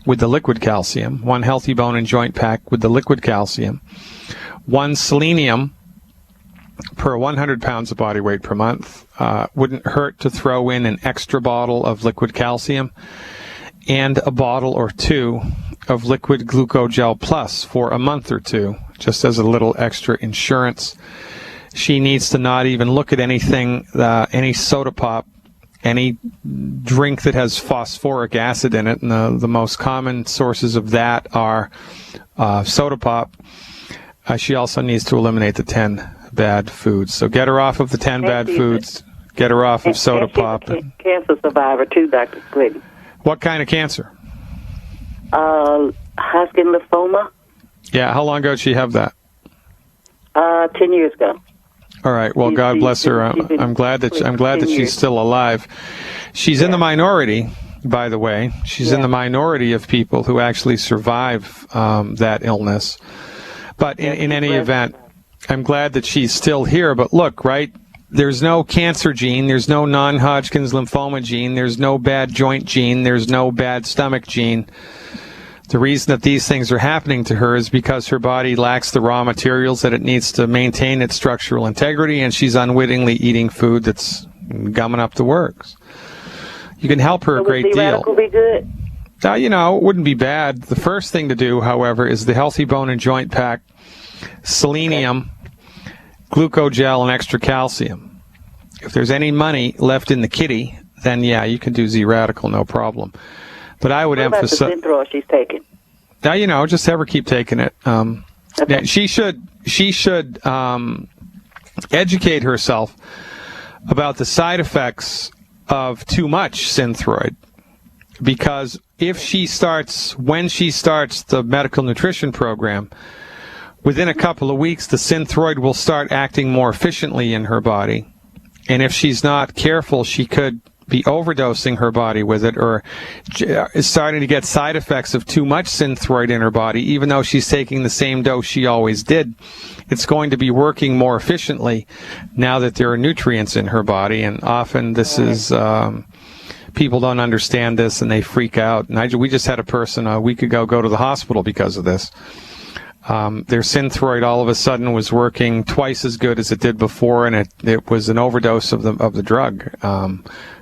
with the liquid calcium, 1 healthy bone and joint pack with the liquid calcium, 1 selenium per 100 pounds of body weight per month. Wouldn't hurt to throw in an extra bottle of liquid calcium and a bottle or 2 of liquid glucogel plus for a month or 2, just as a little extra insurance. She needs to not even look at anything, any soda pop, any drink that has phosphoric acid in it. And the most common sources of that are soda pop. She also needs to eliminate the 10 bad foods. So get her off of the 10 bad foods. Get her off of soda pop. Cancer survivor too, Dr. Clinton. What kind of cancer? Hodgkin lymphoma. Yeah, how long ago did she have that? 10 years ago. All right. Well, God bless her. I'm glad that she's still alive. She's in the minority, by the way. She's in the minority of people who actually survive that illness. But in any event, I'm glad that she's still here. But look, right? There's no cancer gene. There's no non-Hodgkin's lymphoma gene. There's no bad joint gene. There's no bad stomach gene. The reason that these things are happening to her is because her body lacks the raw materials that it needs to maintain its structural integrity, and she's unwittingly eating food that's gumming up the works. You can help her a great deal. Would be good? It wouldn't be bad. The first thing to do, however, is the Healthy Bone and Joint Pack, selenium, glucogel, and extra calcium. If there's any money left in the kitty, then you can do Z-Radical, no problem. But I would emphasize. What about the Synthroid she's taking? Now, just have her keep taking it. Okay. She should educate herself about the side effects of too much Synthroid, because when she starts the medical nutrition program, within a couple of weeks, the Synthroid will start acting more efficiently in her body, and if she's not careful, she could be overdosing her body with it, or is starting to get side effects of too much Synthroid in her body, even though she's taking the same dose she always did. It's going to be working more efficiently now that there are nutrients in her body, and often this is people don't understand this and they freak out. And we just had a person a week ago go to the hospital because of this. Their Synthroid all of a sudden was working twice as good as it did before, and it was an overdose of the drug.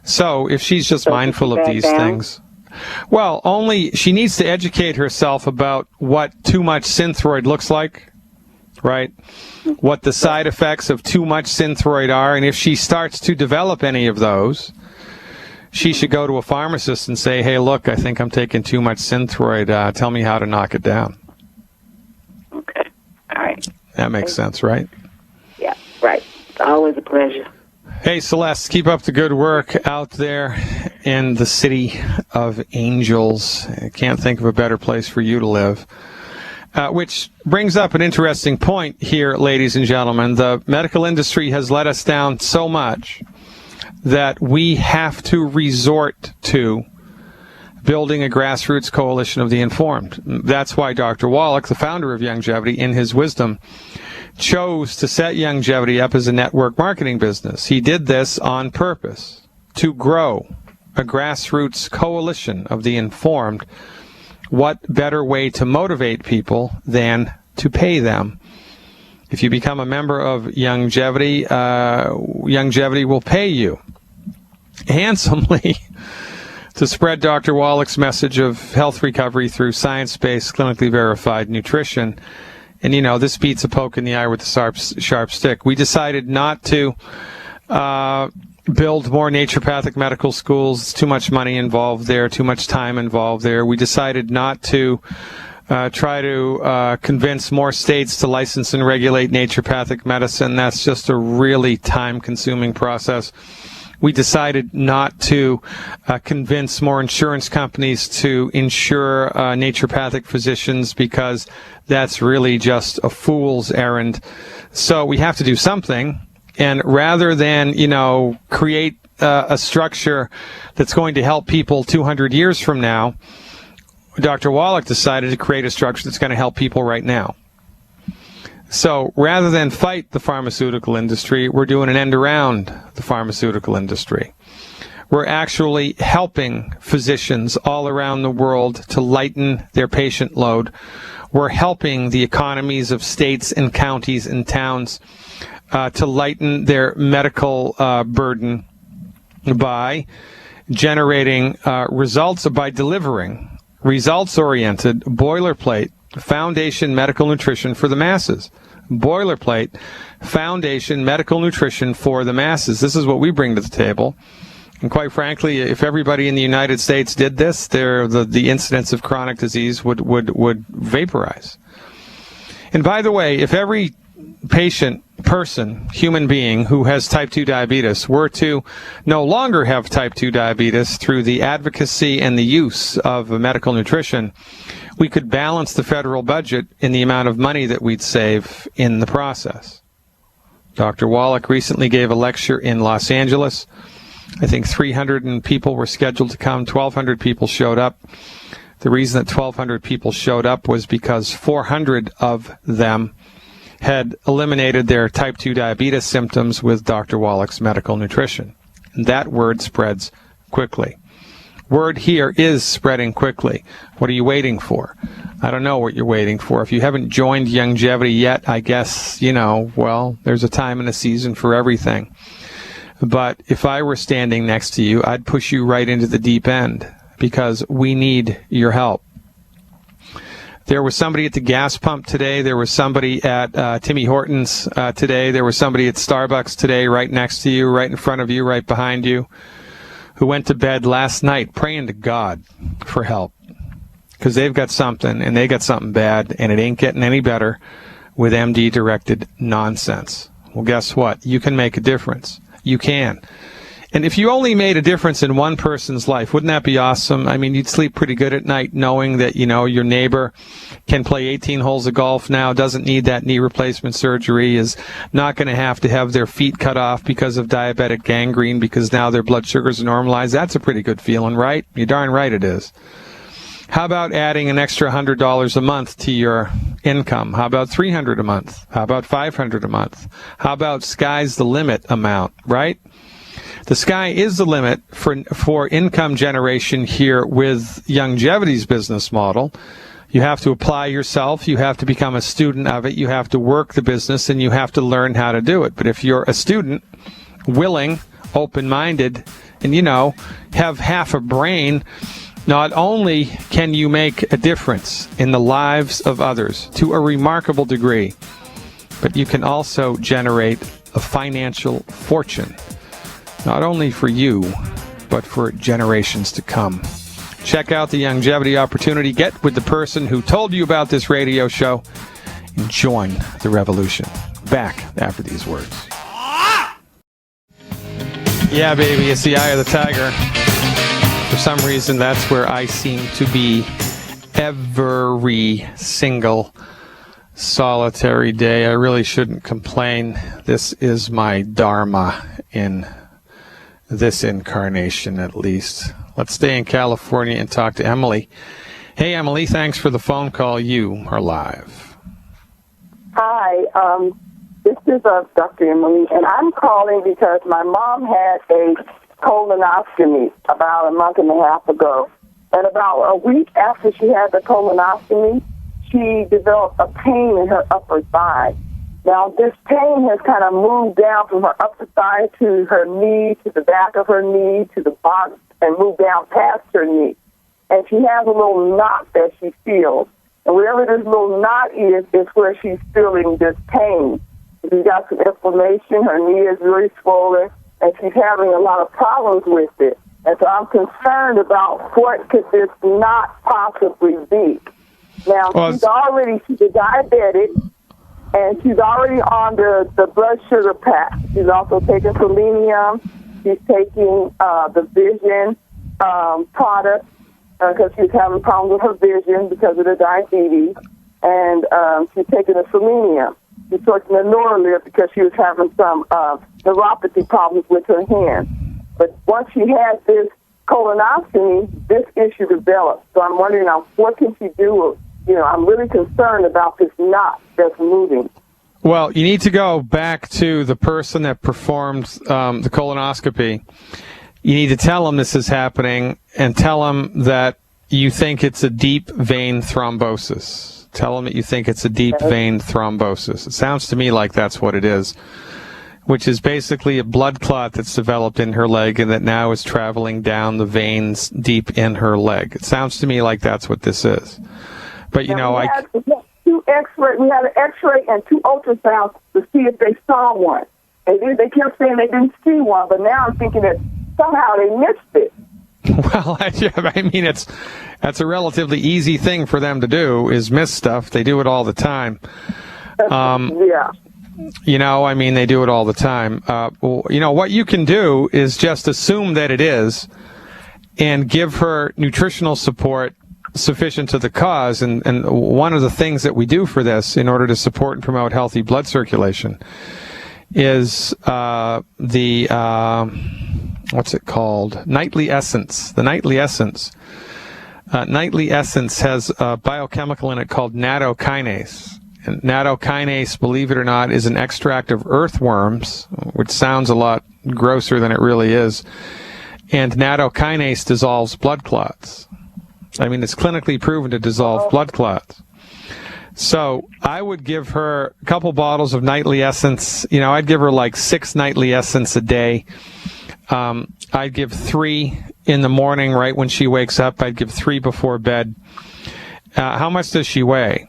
So if she's just mindful of these things, well, only she needs to educate herself about what too much Synthroid looks like, right? What the side effects of too much Synthroid are, and if she starts to develop any of those, she should go to a pharmacist and say, hey, look, I think I'm taking too much Synthroid. Tell me how to knock it down. Okay. All right. That makes sense, right? Yeah, right. It's always a pleasure. Hey, Celeste, keep up the good work out there in the city of angels. I can't think of a better place for you to live. Which brings up an interesting point here, ladies and gentlemen. The medical industry has let us down so much that we have to resort to building a grassroots coalition of the informed. That's why Dr. Wallach, the founder of Youngevity, in his wisdom, chose to set Youngevity up as a network marketing business. He did this on purpose, to grow a grassroots coalition of the informed. What better way to motivate people than to pay them? If you become a member of Youngevity, Youngevity will pay you handsomely to spread Dr. Wallach's message of health recovery through science-based, clinically verified nutrition. And, you know, this beats a poke in the eye with a sharp stick. We decided not to build more naturopathic medical schools. It's too much money involved there, too much time involved there. We decided not to try to convince more states to license and regulate naturopathic medicine. That's just a really time-consuming process. We decided not to convince more insurance companies to insure naturopathic physicians because that's really just a fool's errand. So we have to do something. And rather than, you know, create a structure that's going to help people 200 years from now, Dr. Wallach decided to create a structure that's going to help people right now. So rather than fight the pharmaceutical industry, we're doing an end around the pharmaceutical industry. We're actually helping physicians all around the world to lighten their patient load. We're helping the economies of states and counties and towns to lighten their medical burden by generating results, by delivering results-oriented, boilerplate, foundation medical nutrition for the masses. Boilerplate, foundation medical nutrition for the masses. This is what we bring to the table. And quite frankly, if everybody in the United States did this, the incidence of chronic disease would vaporize. And by the way, if every human being who has type 2 diabetes were to no longer have type 2 diabetes through the advocacy and the use of medical nutrition, we could balance the federal budget in the amount of money that we'd save in the process. Dr. Wallach recently gave a lecture in Los Angeles. I think 300 people were scheduled to come. 1,200 people showed up. The reason that 1,200 people showed up was because 400 of them had eliminated their type 2 diabetes symptoms with Dr. Wallach's medical nutrition. And that word spreads quickly. Word here is spreading quickly. What are you waiting for? I don't know what you're waiting for. If you haven't joined Youngevity yet, I guess, well, there's a time and a season for everything. But if I were standing next to you, I'd push you right into the deep end because we need your help. There was somebody at the gas pump today. There was somebody at Timmy Hortons today. There was somebody at Starbucks today, right next to you, right in front of you, right behind you, who went to bed last night praying to God for help because they've got something and they got something bad and it ain't getting any better with MD-directed nonsense. Well, guess what? You can make a difference. You can. And if you only made a difference in one person's life, wouldn't that be awesome? I mean, you'd sleep pretty good at night knowing that, your neighbor can play 18 holes of golf now, doesn't need that knee replacement surgery, is not going to have their feet cut off because of diabetic gangrene because now their blood sugars are normalized. That's a pretty good feeling, right? You're darn right it is. How about adding an extra $100 a month to your income? How about $300 a month? How about $500 a month? How about sky's the limit amount, right? The sky is the limit for income generation here with Youngevity's business model. You have to apply yourself. You have to become a student of it. You have to work the business, and you have to learn how to do it. But if you're a student, willing, open-minded, and, have half a brain, not only can you make a difference in the lives of others to a remarkable degree, but you can also generate a financial fortune. Not only for you, but for generations to come. Check out the Youngevity opportunity. Get with the person who told you about this radio show join the revolution. Back after these words. Yeah, baby, it's the eye of the tiger. For some reason, that's where I seem to be every single solitary day. I really shouldn't complain. This is my dharma in this incarnation, at least. Let's stay in California and talk to Emily. Hey, Emily, thanks for the phone call. You are live. Hi, this is Dr. Emily, and I'm calling because my mom had a colonoscopy about a month and a half ago. And about a week after she had the colonoscopy, she developed a pain in her upper thigh. Now, this pain has kind of moved down from her upper thigh to her knee, to the back of her knee, to the bottom, and moved down past her knee. And she has a little knot that she feels. And wherever this little knot is where she's feeling this pain. She's got some inflammation, her knee is really swollen, and she's having a lot of problems with it. And so I'm concerned about what could this knot possibly be. Now, she's a diabetic, and she's already on the blood sugar pack. She's also taking selenium. She's taking the vision product because she's having problems with her vision because of the diabetes. And she's taking the selenium. She's taking the Noralip because she was having some neuropathy problems with her hand. But once she had this colonoscopy, this issue developed. So I'm wondering now, what can she do? You know, I'm really concerned about this knot that's moving. Well, you need to go back to the person that performed the colonoscopy. You need to tell them this is happening and tell them that you think it's a deep vein thrombosis. Tell them that you think it's a deep vein thrombosis. It sounds to me like that's what it is, which is basically a blood clot that's developed in her leg and that now is traveling down the veins deep in her leg. It sounds to me like that's what this is. But, you know, we had an X-ray and 2 ultrasounds to see if they saw one. And they kept saying they didn't see one, but now I'm thinking that somehow they missed it. Well, I mean, that's a relatively easy thing for them to do, is miss stuff. They do it all the time. Yeah. You know, I mean, they do it all the time. You know, what you can do is just assume that it is and give her nutritional support sufficient to the cause. And one of the things that we do for this in order to support and promote healthy blood circulation is what's it called? Nightly Essence. The Nightly Essence. Nightly Essence has a biochemical in it called nattokinase. And nattokinase, believe it or not, is an extract of earthworms, which sounds a lot grosser than it really is. And nattokinase dissolves blood clots. I mean, it's clinically proven to dissolve blood clots. So I would give her a couple bottles of Nightly Essence. You know, I'd give her like 6 Nightly Essence a day. I'd give 3 in the morning right when she wakes up. I'd give 3 before bed. How much does she weigh?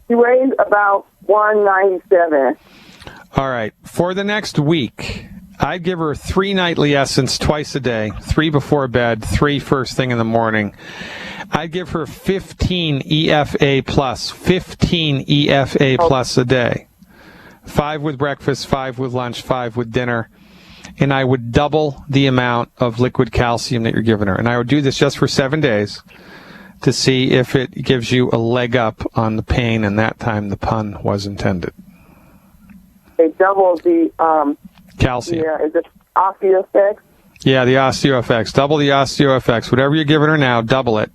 She weighs about 197. All right. For the next week, I'd give her 3 Nightly Essence twice a day, 3 before bed, 3 first thing in the morning. I'd give her 15 EFA plus, 15 EFA plus a day. 5 with breakfast, 5 with lunch, 5 with dinner. And I would double the amount of liquid calcium that you're giving her. And I would do this just for 7 days to see if it gives you a leg up on the pain, and that time the pun was intended. They double the calcium. Yeah, is it OsteoFX? Yeah, the OsteoFX. Double the OsteoFX. Whatever you're giving her now, double it.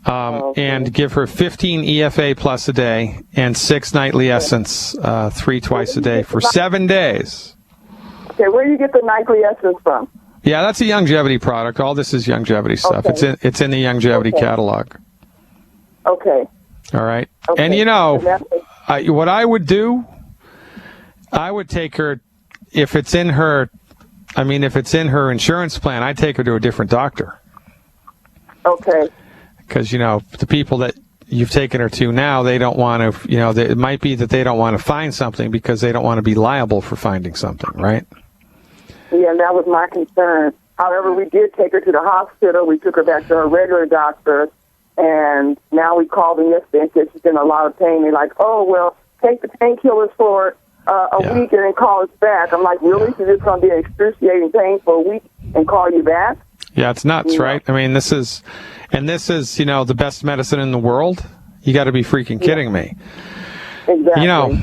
And give her 15 EFA plus a day and 6 Nightly Essence, 3 twice a day for 7 days. Okay, where do you get the Nightly Essence from? Yeah, that's a Youngevity product. All this is Youngevity stuff. Okay. It's in the Youngevity catalog. Okay. All right. Okay. And you know, what I would do, I would take her, if it's in her insurance plan, I'd take her to a different doctor. Okay. Because, you know, the people that you've taken her to now, they don't want to, you know, it might be that they don't want to find something because they don't want to be liable for finding something, right? Yeah, and that was my concern. However, we did take her to the hospital. We took her back to her regular doctor, And now we called them yesterday and said she's in a lot of pain. They're like, oh, well, take the painkillers for a week and then call us back. I'm like, really? So this is going to be an excruciating pain for a week and call you back? Yeah, it's nuts, right? I mean, this is, the best medicine in the world. You got to be freaking kidding me. Exactly.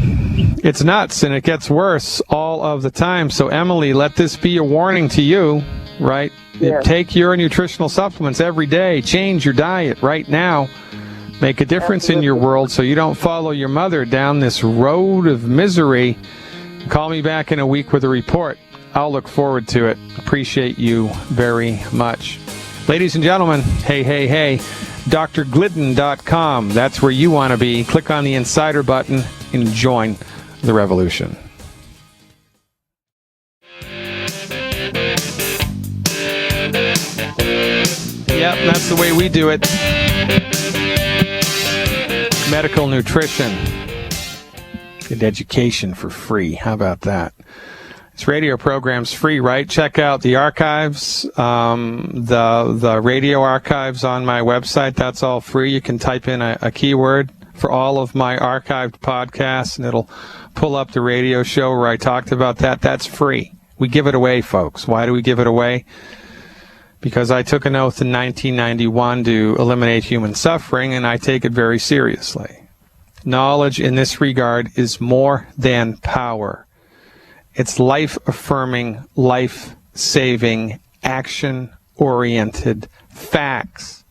It's nuts, and it gets worse all of the time. So, Emily, let this be a warning to you, right? Yes. Take your nutritional supplements every day. Change your diet right now. Make a difference in your world so you don't follow your mother down this road of misery. Call me back in a week with a report. I'll look forward to it. Appreciate you very much. Ladies and gentlemen, hey, drglidden.com. That's where you want to be. Click on the Insider button and join the revolution. Yep, that's the way we do it. Medical nutrition. Good education for free. How about that? This radio program's free, right? Check out the archives, the radio archives on my website. That's all free. You can type in a keyword for all of my archived podcasts, and it'll pull up the radio show where I talked about that. That's free. We give it away, folks. Why do we give it away? Because I took an oath in 1991 to eliminate human suffering, and I take it very seriously. Knowledge in this regard is more than power. It's life-affirming, life-saving, action-oriented facts.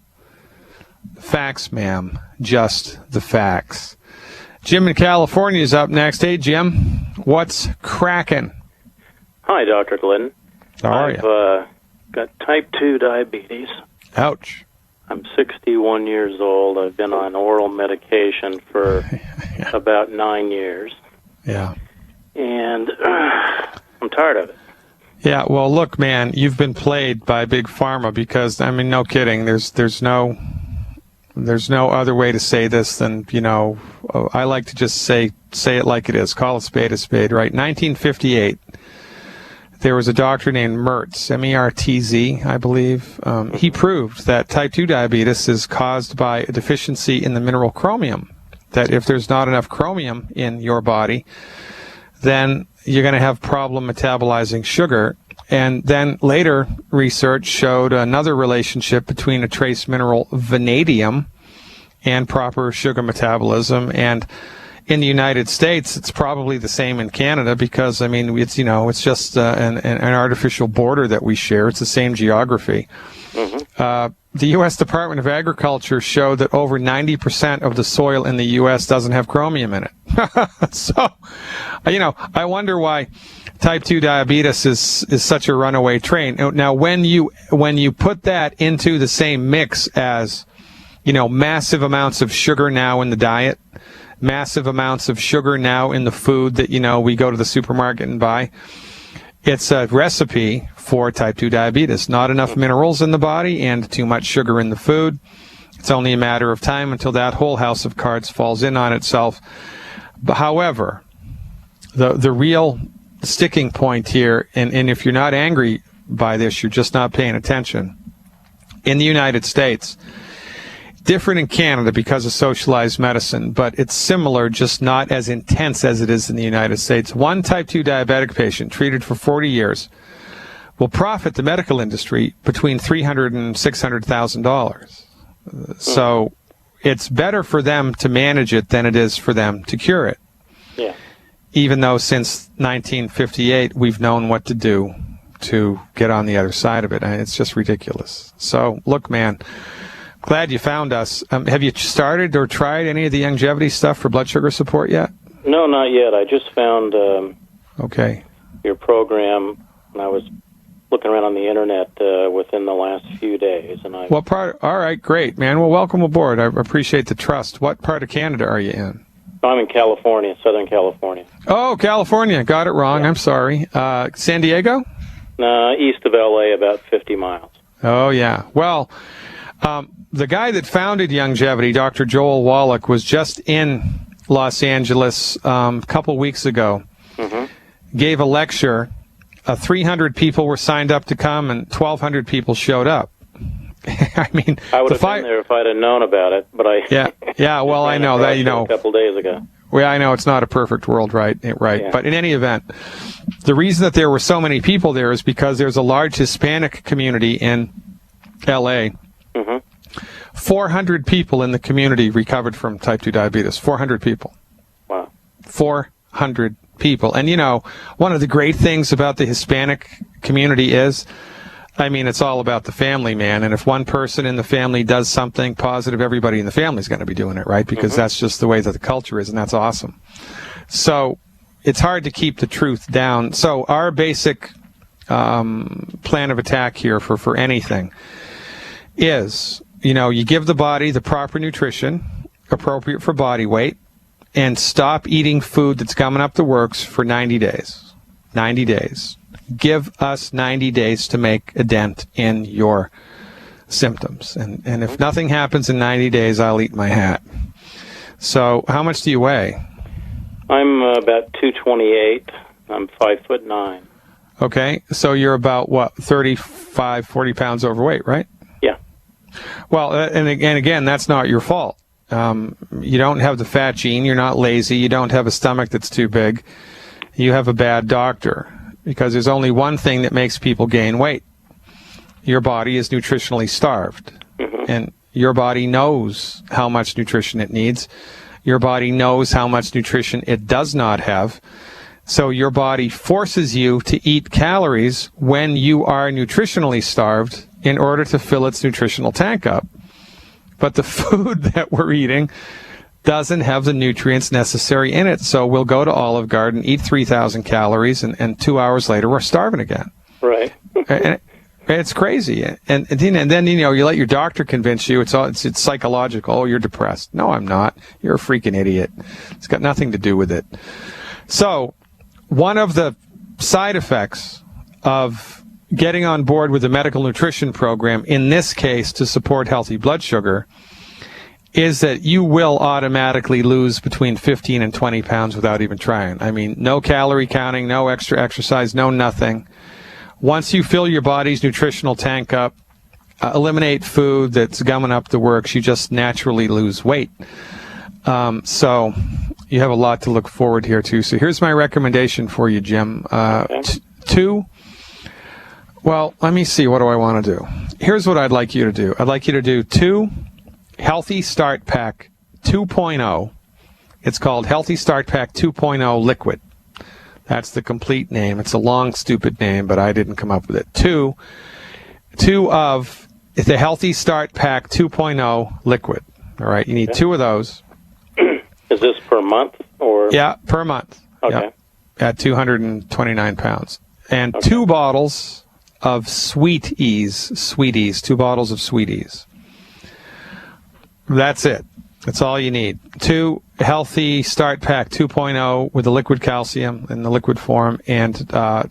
Facts, ma'am. Just the facts. Jim in California is up next. Hey, Jim. What's cracking? Hi, Dr. Glidden. How are you? I've got type 2 diabetes. Ouch. I'm 61 years old. I've been on oral medication for about 9 years. Yeah. And I'm tired of it. Yeah, well, look, man, you've been played by Big Pharma because, I mean, no kidding. There's no other way to say this than, I like to just say it like it is. Call a spade, right? 1958. There was a doctor named Mertz, M-E-R-T-Z, I believe. He proved that type 2 diabetes is caused by a deficiency in the mineral chromium, that if there's not enough chromium in your body, then you're going to have problem metabolizing sugar. And then later research showed another relationship between a trace mineral vanadium and proper sugar metabolism. And in the United States, it's probably the same in Canada because, I mean, it's just an artificial border that we share. It's the same geography. Mm-hmm. The U.S. Department of Agriculture showed that over 90% of the soil in the U.S. doesn't have chromium in it. So, I wonder why type 2 diabetes is such a runaway train. Now, when you put that into the same mix as, massive amounts of sugar now in the diet, massive amounts of sugar now in the food that, we go to the supermarket and buy, it's a recipe for type 2 diabetes. Not enough minerals in the body and too much sugar in the food. It's only a matter of time until that whole house of cards falls in on itself. However, the real sticking point here, and if you're not angry by this, you're just not paying attention. In the United States, different in Canada because of socialized medicine, but it's similar, just not as intense as it is in the United States. One type 2 diabetic patient treated for 40 years will profit the medical industry between $300,000 and $600,000. So it's better for them to manage it than it is for them to cure it. Yeah. Even though since 1958 we've known what to do to get on the other side of it. It's just ridiculous. So look, man, glad you found us. Have you started or tried any of the longevity stuff for blood sugar support yet? No, not yet. I just found okay. your program, and I was looking around on the internet within the last few days. And What part? All right, great, man. Well, welcome aboard. I appreciate the trust. What part of Canada are you in? I'm in California, Southern California. Oh, California. Got it wrong. Yeah. I'm sorry. San Diego? East of L.A., about 50 miles. Oh, yeah. Well, the guy that founded Longevity, Dr. Joel Wallach, was just in Los Angeles a couple weeks ago. Mm-hmm. Gave a lecture. 300 people were signed up to come, and 1,200 people showed up. I mean, I would have been there if I'd have known about it, but I... Yeah, well, I know that, a couple days ago. Well, I know it's not a perfect world, right? Right. Yeah. But in any event, the reason that there were so many people there is because there's a large Hispanic community in L.A. 400 people in the community recovered from type 2 diabetes. 400 people. Wow. 400 people. And, you know, one of the great things about the Hispanic community is, I mean, it's all about the family, man. And if one person in the family does something positive, everybody in the family is going to be doing it, right? Because that's just the way that the culture is, and that's awesome. So it's hard to keep the truth down. So our basic plan of attack here for anything is, you know, you give the body the proper nutrition appropriate for body weight and stop eating food that's coming up the works for 90 days. 90 days. Give us 90 days to make a dent in your symptoms. And if nothing happens in 90 days, I'll eat my hat. So how much do you weigh? I'm about 228. I'm 5'9". Okay. So you're about, what, 35, 40 pounds overweight, right? Yeah. Well, and again, that's not your fault. You don't have the fat gene. You're not lazy. You don't have a stomach that's too big. You have a bad doctor. Because there's only one thing that makes people gain weight. Your body is nutritionally starved. And your body knows how much nutrition it needs. Your body knows how much nutrition it does not have. So your body forces you to eat calories when you are nutritionally starved in order to fill its nutritional tank up. But the food that we're eating doesn't have the nutrients necessary in it. So we'll go to Olive Garden, eat 3,000 calories, and 2 hours later we're starving again. Right. And it's crazy. And then, you know, you let your doctor convince you it's psychological. Oh, you're depressed. No, I'm not. You're a freaking idiot. It's got nothing to do with it. So one of the side effects of getting on board with the medical nutrition program, in this case to support healthy blood sugar, is that you will automatically lose between 15 and 20 pounds without even trying. I mean, no calorie counting, no extra exercise, no nothing. Once you fill your body's nutritional tank up, eliminate food that's gumming up the works, you just naturally lose weight. So you have a lot to look forward here to. So here's my recommendation for you, Jim. Well, let me see. What do I want to do? Here's what I'd like you to do. I'd like you to do 2 Healthy Start Pack 2.0. It's called Healthy Start Pack 2.0 Liquid. That's the complete name. It's a long, stupid name, but I didn't come up with it. Two of the Healthy Start Pack 2.0 Liquid. All right, you need 2 of those. Is this per month or? Yeah, per month. Okay. Yep, at 229 pounds. And 2 bottles of Sweeties, 2 bottles of Sweeties. That's it. That's all you need. 2 Healthy Start Pack 2.0 with the liquid calcium in the liquid form, and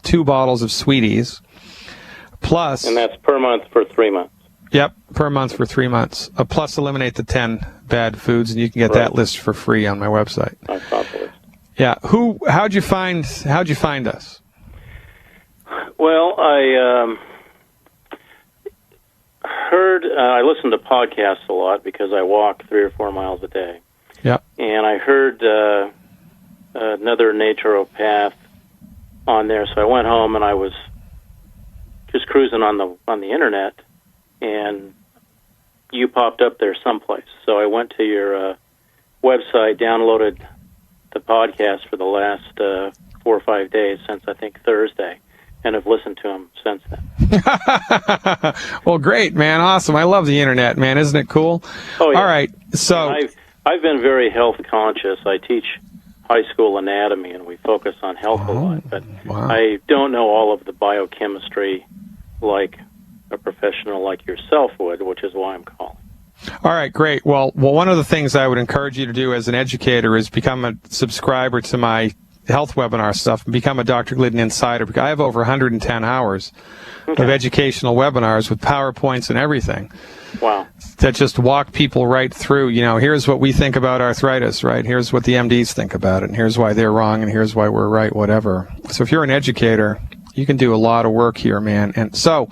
2 bottles of Sweeties. Plus, and that's per month for 3 months. Yep, per month for 3 months. Plus, eliminate the 10 bad foods, and you can get that list for free on my website. I saw the list. Yeah. How'd you find us? Well, I heard, I listen to podcasts a lot because I walk 3 or 4 miles a day. Yeah. And I heard another naturopath on there, so I went home and I was just cruising on the internet, and you popped up there someplace. So I went to your website, downloaded the podcast for the last 4 or 5 days since I think Thursday, and have listened to them since then. Well, great, man. Awesome. I love the internet, man. Isn't it cool? Oh, yeah. All right. So I've been very health conscious. I teach high school anatomy, and we focus on health a lot. But I don't know all of the biochemistry like a professional like yourself would, which is why I'm calling. All right, great. Well, one of the things I would encourage you to do as an educator is become a subscriber to my health webinar stuff and become a Dr. Glidden Insider, because I have over 110 hours of educational webinars with PowerPoints and everything. Wow. That just walk people right through, here's what we think about arthritis, right? Here's what the MDs think about it, and here's why they're wrong, and here's why we're right, whatever. So if you're an educator, you can do a lot of work here, man. And so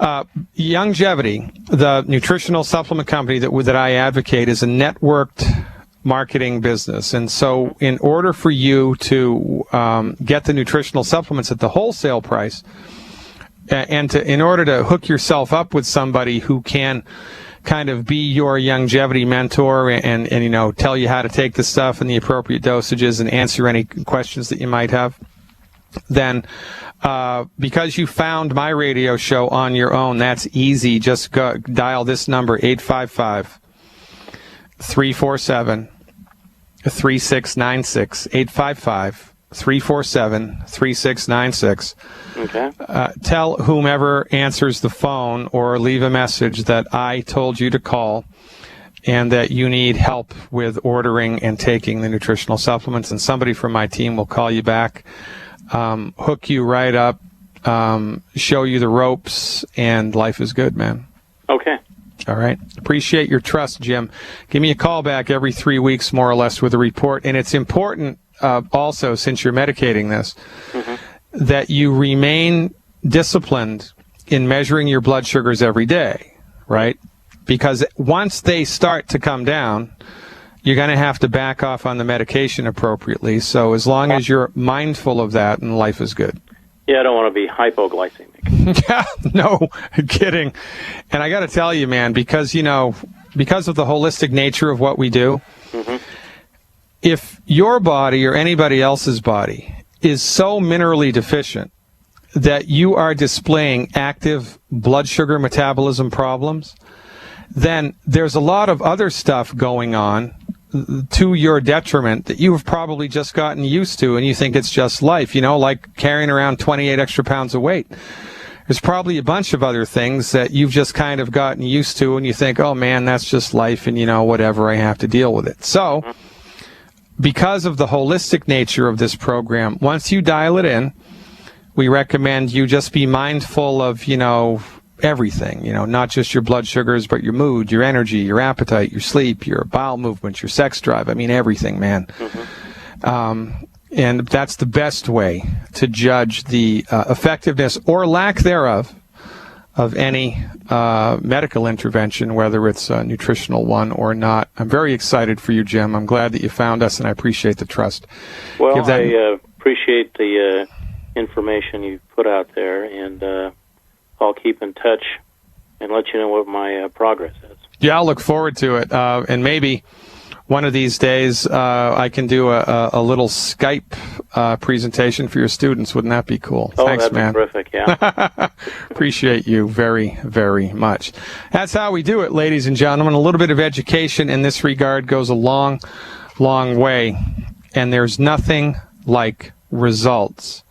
Youngevity, the nutritional supplement company that I advocate, is a networked marketing business. And so in order for you to get the nutritional supplements at the wholesale price, and in order to hook yourself up with somebody who can kind of be your Youngevity mentor and tell you how to take the stuff and the appropriate dosages and answer any questions that you might have, then because you found my radio show on your own, that's easy. Just dial this number, 855-347-3696, 855-347-3696. Okay. Tell whomever answers the phone or leave a message that I told you to call and that you need help with ordering and taking the nutritional supplements, and somebody from my team will call you back, hook you right up, show you the ropes, and life is good, man. Okay. All right. Appreciate your trust, Jim. Give me a call back every 3 weeks, more or less, with a report. And it's important also, since you're medicating this, that you remain disciplined in measuring your blood sugars every day, right? Because once they start to come down, you're going to have to back off on the medication appropriately. So as long as you're mindful of that, and life is good. Yeah, I don't want to be hypoglycemic. Yeah, no kidding. And I got to tell you, man, because of the holistic nature of what we do, if your body or anybody else's body is so minerally deficient that you are displaying active blood sugar metabolism problems, then there's a lot of other stuff going on to your detriment that you have probably just gotten used to, and you think it's just life, like carrying around 28 extra pounds of weight. There's probably a bunch of other things that you've just kind of gotten used to, and you think, oh man, that's just life, and whatever, I have to deal with it. So, because of the holistic nature of this program, once you dial it in, we recommend you just be mindful of, everything, not just your blood sugars, but your mood, your energy, your appetite, your sleep, your bowel movements, your sex drive. I mean, everything, man. And that's the best way to judge the effectiveness or lack thereof of any medical intervention, whether it's a nutritional one or not. I'm very excited for you, Jim. I'm glad that you found us, and I appreciate the trust. Well, I appreciate the information you put out there, and I'll keep in touch and let you know what my progress is. Yeah, I'll look forward to it. And maybe one of these days I can do a little Skype presentation for your students. Wouldn't that be cool? Oh, Thanks, that'd man. be terrific, yeah. Appreciate you very, very much. That's how we do it, ladies and gentlemen. A little bit of education in this regard goes a long, long way. And there's nothing like results.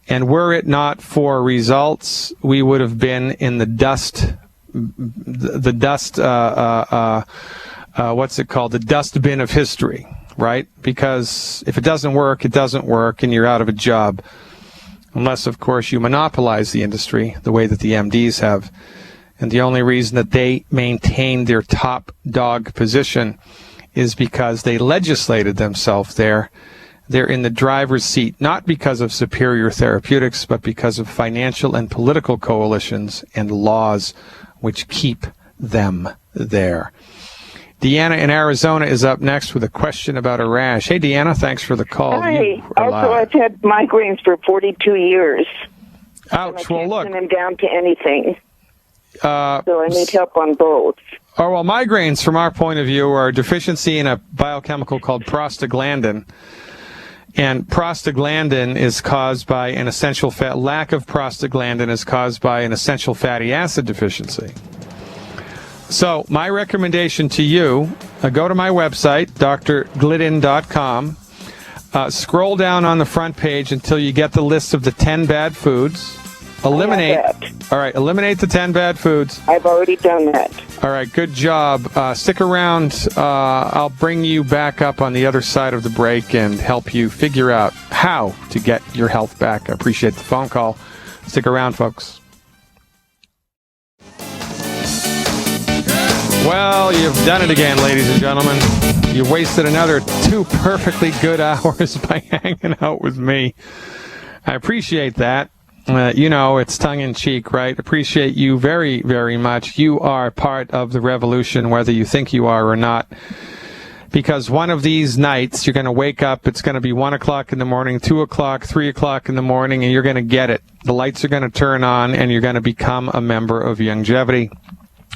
And were it not for results, we would have been in the dust, what's it called? The dustbin of history, right? Because if it doesn't work, it doesn't work, and you're out of a job. Unless, of course, you monopolize the industry the way that the MDs have. And the only reason that they maintain their top dog position is because they legislated themselves there. They're in the driver's seat, not because of superior therapeutics, but because of financial and political coalitions and laws which keep them there. Deanna in Arizona is up next with a question about a rash. Hey, Deanna, thanks for the call. Hi. Also, I've had migraines for 42 years. Ouch. Well, look. And I can't pin them down to anything. So I need help on both. Oh, well, migraines, from our point of view, are a deficiency in a biochemical called prostaglandin. And prostaglandin is caused by an essential fat. Lack of prostaglandin is caused by an essential fatty acid deficiency. So my recommendation to you, go to my website, drglidden.com. Scroll down on the front page until you get the list of the 10 bad foods. Eliminate the 10 bad foods. I've already done that. All right, good job. Stick around. I'll bring you back up on the other side of the break and help you figure out how to get your health back. I appreciate the phone call. Stick around, folks. Well, you've done it again, ladies and gentlemen. You wasted another 2 perfectly good hours by hanging out with me. I appreciate that. It's tongue-in-cheek, right? Appreciate you very, very much. You are part of the revolution, whether you think you are or not. Because one of these nights, you're going to wake up, it's going to be 1 o'clock in the morning, 2 o'clock, 3 o'clock in the morning, and you're going to get it. The lights are going to turn on, and you're going to become a member of Youngevity.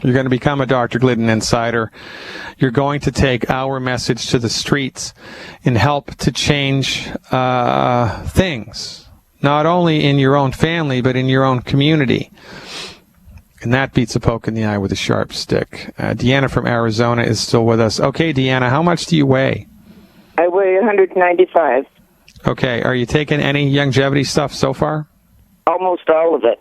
You're going to become a Dr. Glidden insider. You're going to take our message to the streets and help to change things. Not only in your own family, but in your own community. And that beats a poke in the eye with a sharp stick. Deanna from Arizona is still with us. Okay, Deanna, how much do you weigh? I weigh 195. Okay, are you taking any Youngevity stuff so far? Almost all of it.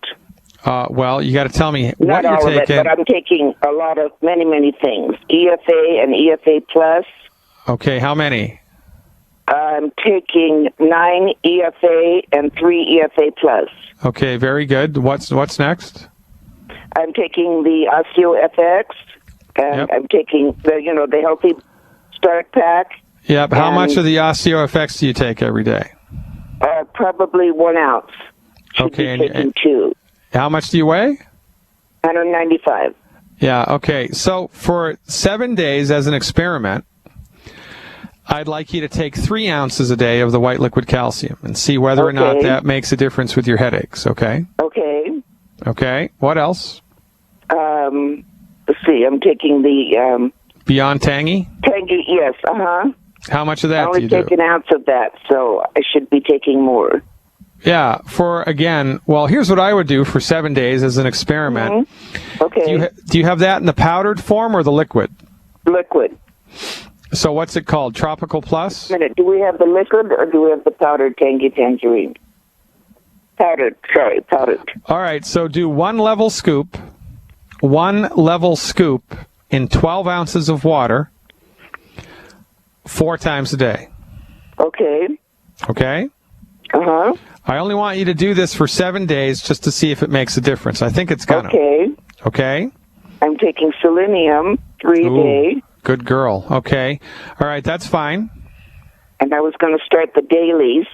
Well, you got to tell me Not what you're all of taking. it, but I'm taking a lot of many things. EFA and EFA Plus. Okay, how many? I'm taking 9 EFA and 3 EFA Plus. Okay, very good. What's next? I'm taking the OsteoFX, and Yep. I'm taking the Healthy Start Pack. Yep. How And, much of the OsteoFX do you take every day? Probably 1 ounce. Should Okay, be taking 2. How much do you weigh? 195. Yeah, okay. So for 7 days as an experiment, I'd like you to take 3 ounces a day of the white liquid calcium and see whether or not Okay. that makes a difference with your headaches, okay? Okay. Okay. What else? Let's see. I'm taking the Beyond Tangy? Tangy. Yes. How much of I that do only you do? take an ounce of that, so I should be taking more. Yeah, here's what I would do for 7 days as an experiment. Mm-hmm. Okay. Do you have that in the powdered form or the liquid? Liquid. So what's it called? Tropical Plus? Minute. Do we have the liquid or do we have the powdered Tangy Tangerine? Powdered. Sorry, powdered. All right, so do one level scoop in 12 ounces of water 4 times a day. Okay. Okay? I only want you to do this for 7 days just to see if it makes a difference. I think it's gonna. Okay. Okay? I'm taking selenium 3 a day. Good girl. Okay. All right, that's fine. And I was going to start the dailies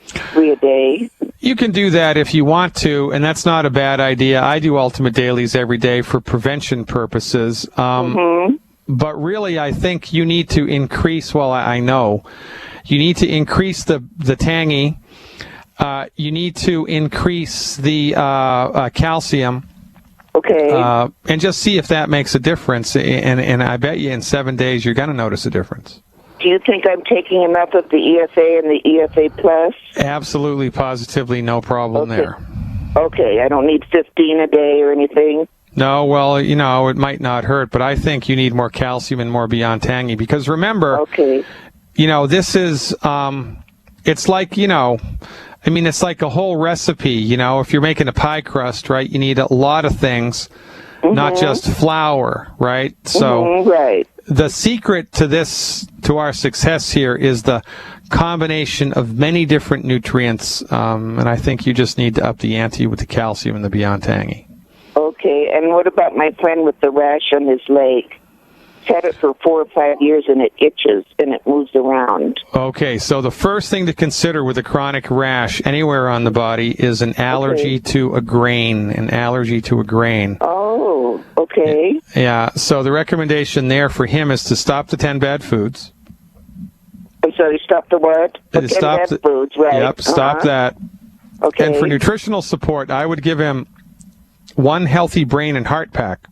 3 a day. You can do that if you want to, and that's not a bad idea. I do Ultimate Dailies every day for prevention purposes. But really, I think you need to increase, I know, you need to increase the Tangy. You need to increase the calcium. Okay. And just see if that makes a difference. And I bet you in 7 days you're going to notice a difference. Do you think I'm taking enough of the EFA and the EFA Plus? Absolutely, positively, no problem there. Okay, I don't need 15 a day or anything. No, well, it might not hurt, but I think you need more calcium and more Beyond Tangy because remember, this is, it's like, it's like a whole recipe. If you're making a pie crust, right, you need a lot of things, not just flour, right? So right. The secret to our success here is the combination of many different nutrients, and I think you just need to up the ante with the calcium and the Beyond Tangy. Okay, and what about my friend with the rash on his leg? He's had it for 4 or 5 years, and it itches, and it moves around. Okay, so the first thing to consider with a chronic rash anywhere on the body is an allergy to a grain, Oh, okay. Yeah, so the recommendation there for him is to stop the 10 bad foods. I'm sorry, stop the what? The 10 bad foods, right. Yep, stop that. Okay. And for nutritional support, I would give him 1 Healthy Brain and Heart Pack.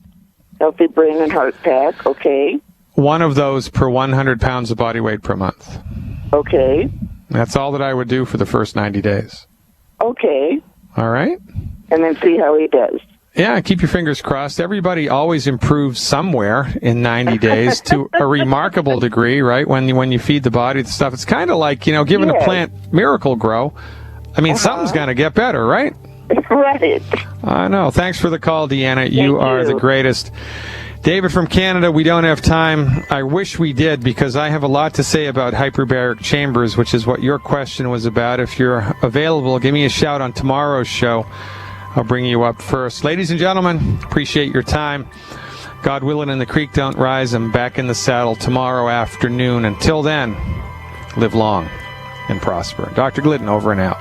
Healthy Brain and Heart Pack, okay. 1 of those per 100 pounds of body weight per month. Okay. That's all that I would do for the first 90 days. Okay. All right? And then see how he does. Yeah, keep your fingers crossed. Everybody always improves somewhere in 90 days to a remarkable degree, right? When you feed the body the stuff. It's kind of like, giving a plant Miracle-Gro. I mean, something's going to get better, right? Right. I know. Thanks for the call, Deanna. You are the greatest. David from Canada, we don't have time. I wish we did because I have a lot to say about hyperbaric chambers, which is what your question was about. If you're available, give me a shout on tomorrow's show. I'll bring you up first. Ladies and gentlemen, appreciate your time. God willing and the creek don't rise. I'm back in the saddle tomorrow afternoon. Until then, live long and prosper. Dr. Glidden over and out.